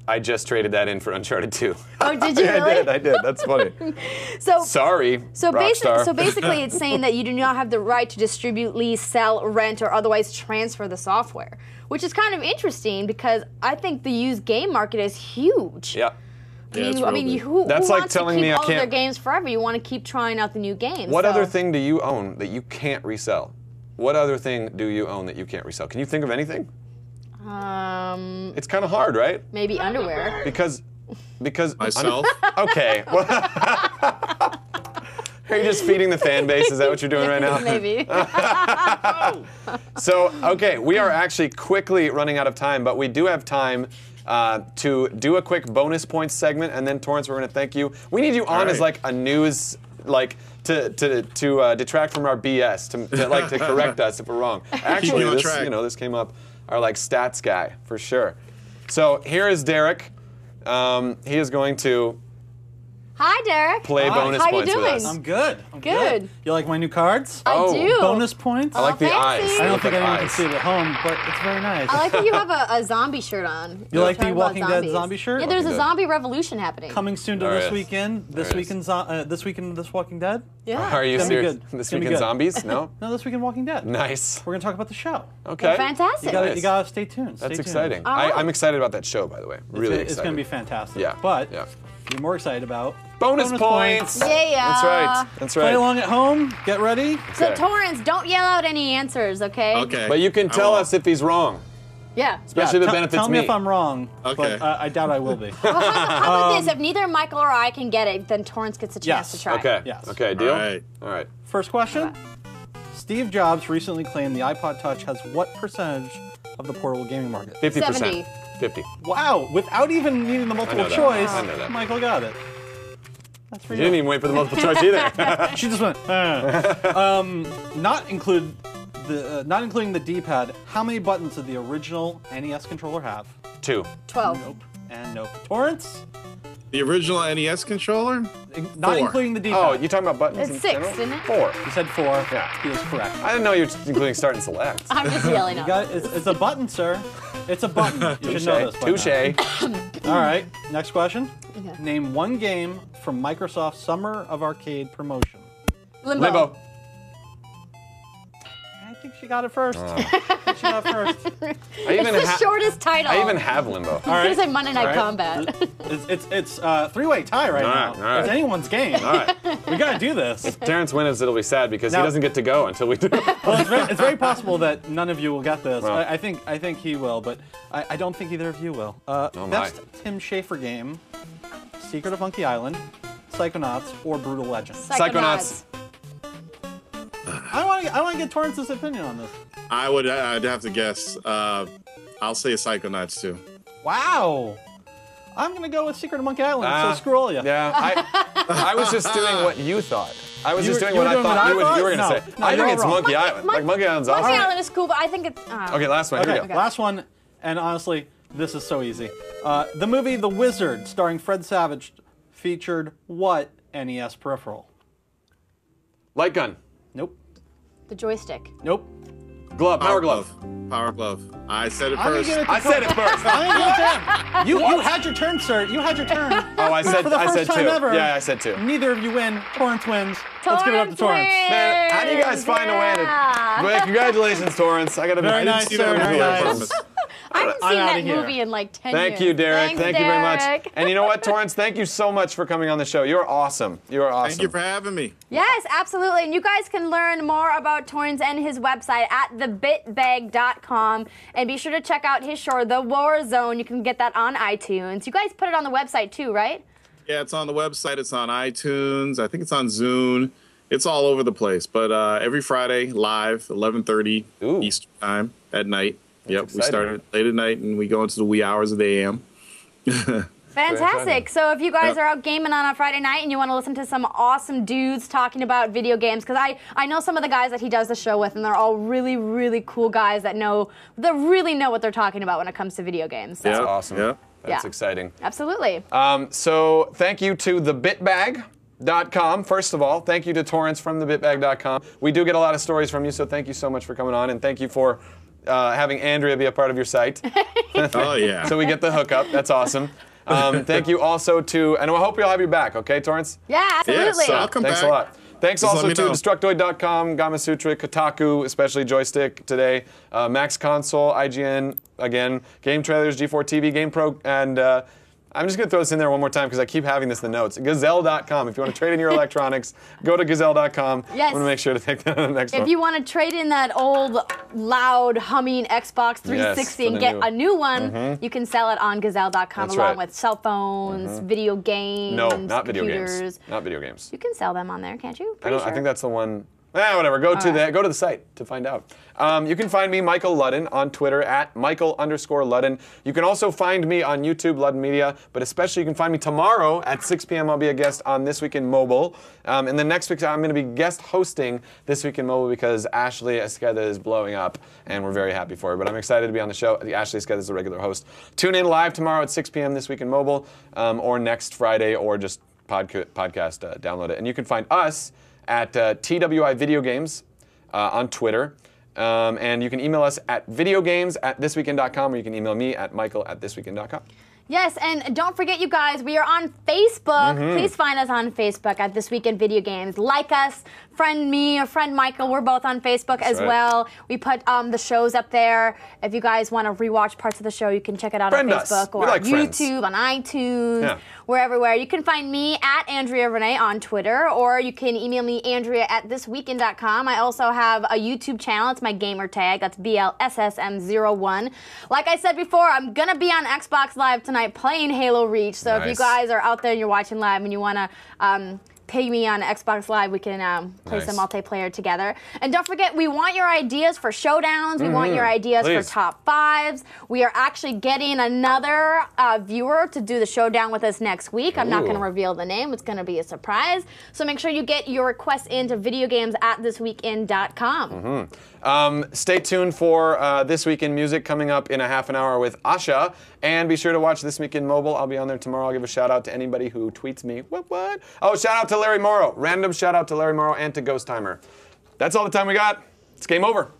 traded that in for Uncharted 2. Oh, did you really? I did. That's funny. Sorry, Rockstar. So basically, it's saying that you do not have the right to distribute, lease, sell, rent, or otherwise transfer the software, which is kind of interesting because I think the used game market is huge. Yeah. Who That's wants like telling to keep me I all of their can't. games forever? You want to keep trying out the new games. What other thing do you own that you can't resell? What other thing do you own that you can't resell? Can you think of anything? It's kind of hard, right? Maybe underwear. Because Myself? Okay. Are you just feeding the fan base? Is that what you're doing right now? Maybe. So, okay, we are actually quickly running out of time, but we do have time to do a quick bonus points segment, and then Torrence, we're going to thank you. We need you on as like a news, like to detract from our BS, to correct us if we're wrong. Actually, this came up. Our like stats guy for sure. So here is Derek. He is going to. Hi, Derek. Play bonus points with us. I'm good. I'm good. You like my new cards? I do. Bonus points? I like the fancy. eyes. I don't think anyone can see it at home, but it's very nice. I like that you have a zombie shirt on. You like the Walking Dead zombie shirt? Yeah, there's a zombie revolution happening. Coming soon to this weekend. This weekend, this Walking Dead. Yeah. Are you serious? Good. This weekend zombies? No. No, this weekend Walking Dead. Nice. We're gonna talk about the show. Okay. Well, fantastic. You gotta stay tuned. That's Stay tuned. exciting. Right. I'm excited about that show, by the way. Really excited. It's gonna be fantastic. Yeah. But yeah. you're more excited about bonus points. Yeah. That's right. Play along at home. Get ready. So Okay. Torrance, don't yell out any answers, okay? Okay. But you can tell us if he's wrong, Yeah. especially if it benefits Tell me me. if I'm wrong. Okay. But I doubt I will be. Well, how about this? If neither Michael or I can get it, then Torrance gets a chance Yes. to try. Okay. Yes. Okay. Deal. All right. First question. Steve Jobs recently claimed the iPod Touch has what percentage of the portable gaming market? 50%. 70. 50. Wow, without even needing the multiple that. choice, I know that. Michael got it. That's for You didn't even wait for the multiple choice either. She just went. Not including the D-pad. How many buttons did the original NES controller have? 2. 12. Nope. And nope. Torrance? The original NES controller? Not 4. including the D-pad. Oh, you talking about buttons? It's in 6, general? isn't it? 4. You said 4. Yeah. He was correct. I didn't know you were including start and select. I'm just yelling You out. got it. It's a button, sir. It's a button. You should know this by now. Touche. All right. Next question. Okay. Name one game from Microsoft's Summer of Arcade promotion. Limbo. I think she got it first. I think she got it first. It's the shortest title. I even have Limbo. All I was right. going to say Monday Night All right. Combat. It's three-way tie right now. All right. It's anyone's game. All right. We gotta do this. If Terrence wins, it'll be sad because he Now- doesn't get to go until we do. Well, it's very possible that none of you will get this. Well. I think he will, but I don't think either of you will. Best Tim Schafer game: Secret of Monkey Island, Psychonauts, or Brutal Legend. Psychonauts. I want to get Torrance's opinion on this. I'd have to guess. I'll say Psychonauts too. Wow. I'm gonna go with Secret of Monkey Island. So screw all you. Yeah, I was just doing what you thought. I was You just were- doing you what were I doing thought what I you were thought? going to say. No, I you're think it's all wrong. Monkey Island. Like Monkey Island's awesome. Monkey Island is cool, but I think it's... Okay, last one. Here we Okay, go. last one, and honestly, this is so easy. The movie The Wizard, starring Fred Savage, featured what NES peripheral? Light gun. Nope. The joystick. Nope. Glove. Power glove. Power glove. I said it I'm gonna first. give it to I said it first. I'm gonna give it to him. You had your turn, sir. You had your turn. Oh, I said For the first I said time 2. ever. Yeah, I said 2. Neither of you win. Torrance wins. Let's give it up to Torrance. Man, how do you guys find a way to? Yeah. Well, congratulations, Torrance. I gotta. Very I didn't nice, see sir. that Very one nice. on purpose. I haven't I'm seen outta that here. movie in like 10 years. Thank you, Derek. Thanks, Thank you very much. Derek. And you know what, Torrance? Thank you so much for coming on the show. You're awesome. You are awesome. Thank you for having me. Yes, absolutely. And you guys can learn more about Torrance and his website at thebitbag.com. And be sure to check out his show, The War Zone. You can get that on iTunes. You guys put it on the website too, right? Yeah, it's on the website. It's on iTunes. I think it's on Zune. It's all over the place. But every Friday, live, 11:30 Ooh. Eastern time at night. Yep, we exciting. start late at night and we go into the wee hours of the AM. Fantastic. So if you guys Yeah. are out gaming on a Friday night and you want to listen to some awesome dudes talking about video games, because I know some of the guys that he does the show with, and they're all really, really cool guys that really know what they're talking about when it comes to video games. So, That's awesome. Yeah. That's Yeah. exciting. absolutely. So thank you to thebitbag.com. First of all, thank you to Torrance from thebitbag.com. We do get a lot of stories from you, so thank you so much for coming on, and thank you for having Andrea be a part of your site. Oh, yeah. So we get the hookup. That's awesome. Thank you also to, and I hope we'll have you back, okay, Torrance? Yeah, absolutely. so I'll come Thanks back. a lot. Thanks Just also let to me know. Destructoid.com, Gamasutra, Kotaku, especially Joystick today, Max Console, IGN, again, Game Trailers, G4 TV, GamePro, and I'm just going to throw this in there one more time because I keep having this in the notes. Gazelle.com. If you want to trade in your electronics, go to Gazelle.com. Yes. I'm going to make sure to take that on the next one. If you want to trade in that old, loud, humming Xbox 360 and get a new one, you can sell it on Gazelle.com along with cell phones, video games, No, not video computers. games. Not video games. You can sell them on there, can't you? I think that's the one. Whatever. Go to the site to find out. You can find me, Michael Ludden, on Twitter at Michael_Ludden. You can also find me on YouTube, Ludden Media, but especially you can find me tomorrow at 6 p.m. I'll be a guest on This Week in Mobile. And then next week I'm going to be guest hosting This Week in Mobile because Ashley Esqueda is blowing up, and we're very happy for her. But I'm excited to be on the show. Ashley Esqueda is the regular host. Tune in live tomorrow at 6 p.m. This Week in Mobile, or next Friday, or just podcast download it. And you can find us at TWI Video Games on Twitter. And you can email us at videogames@thisweekend.com, or you can email me at michael@thisweekend.com. Yes, and don't forget, you guys, we are on Facebook. Please find us on Facebook at This Week in Video Games. Like us, friend me or friend Michael. We're both on Facebook as well. We put the shows up there. If you guys want to rewatch parts of the show, you can check it out on Facebook or on YouTube, on iTunes. Yeah. We're everywhere. You can find me at Andrea Renee on Twitter, or you can email me, Andrea@thisweekend.com. I also have a YouTube channel. It's my gamer tag. That's BLSSM01. Like I said before, I'm going to be on Xbox Live tonight playing Halo Reach. So if you guys are out there and you're watching live and you want to pay me on Xbox Live, we can play some multiplayer together. And don't forget, we want your ideas for showdowns. We want your ideas for top 5s. We are actually getting another viewer to do the showdown with us next week. I'm not going to reveal the name. It's going to be a surprise. So make sure you get your requests into videogames@thisweekend.com. Stay tuned for This Week in Music coming up in a half an hour with Asha. And be sure to watch This Week in Mobile. I'll be on there tomorrow. I'll give a shout out to anybody who tweets me. What? Oh, shout out to Larry Morrow. Random shout out to Larry Morrow and to Ghost Timer. That's all the time we got. It's game over.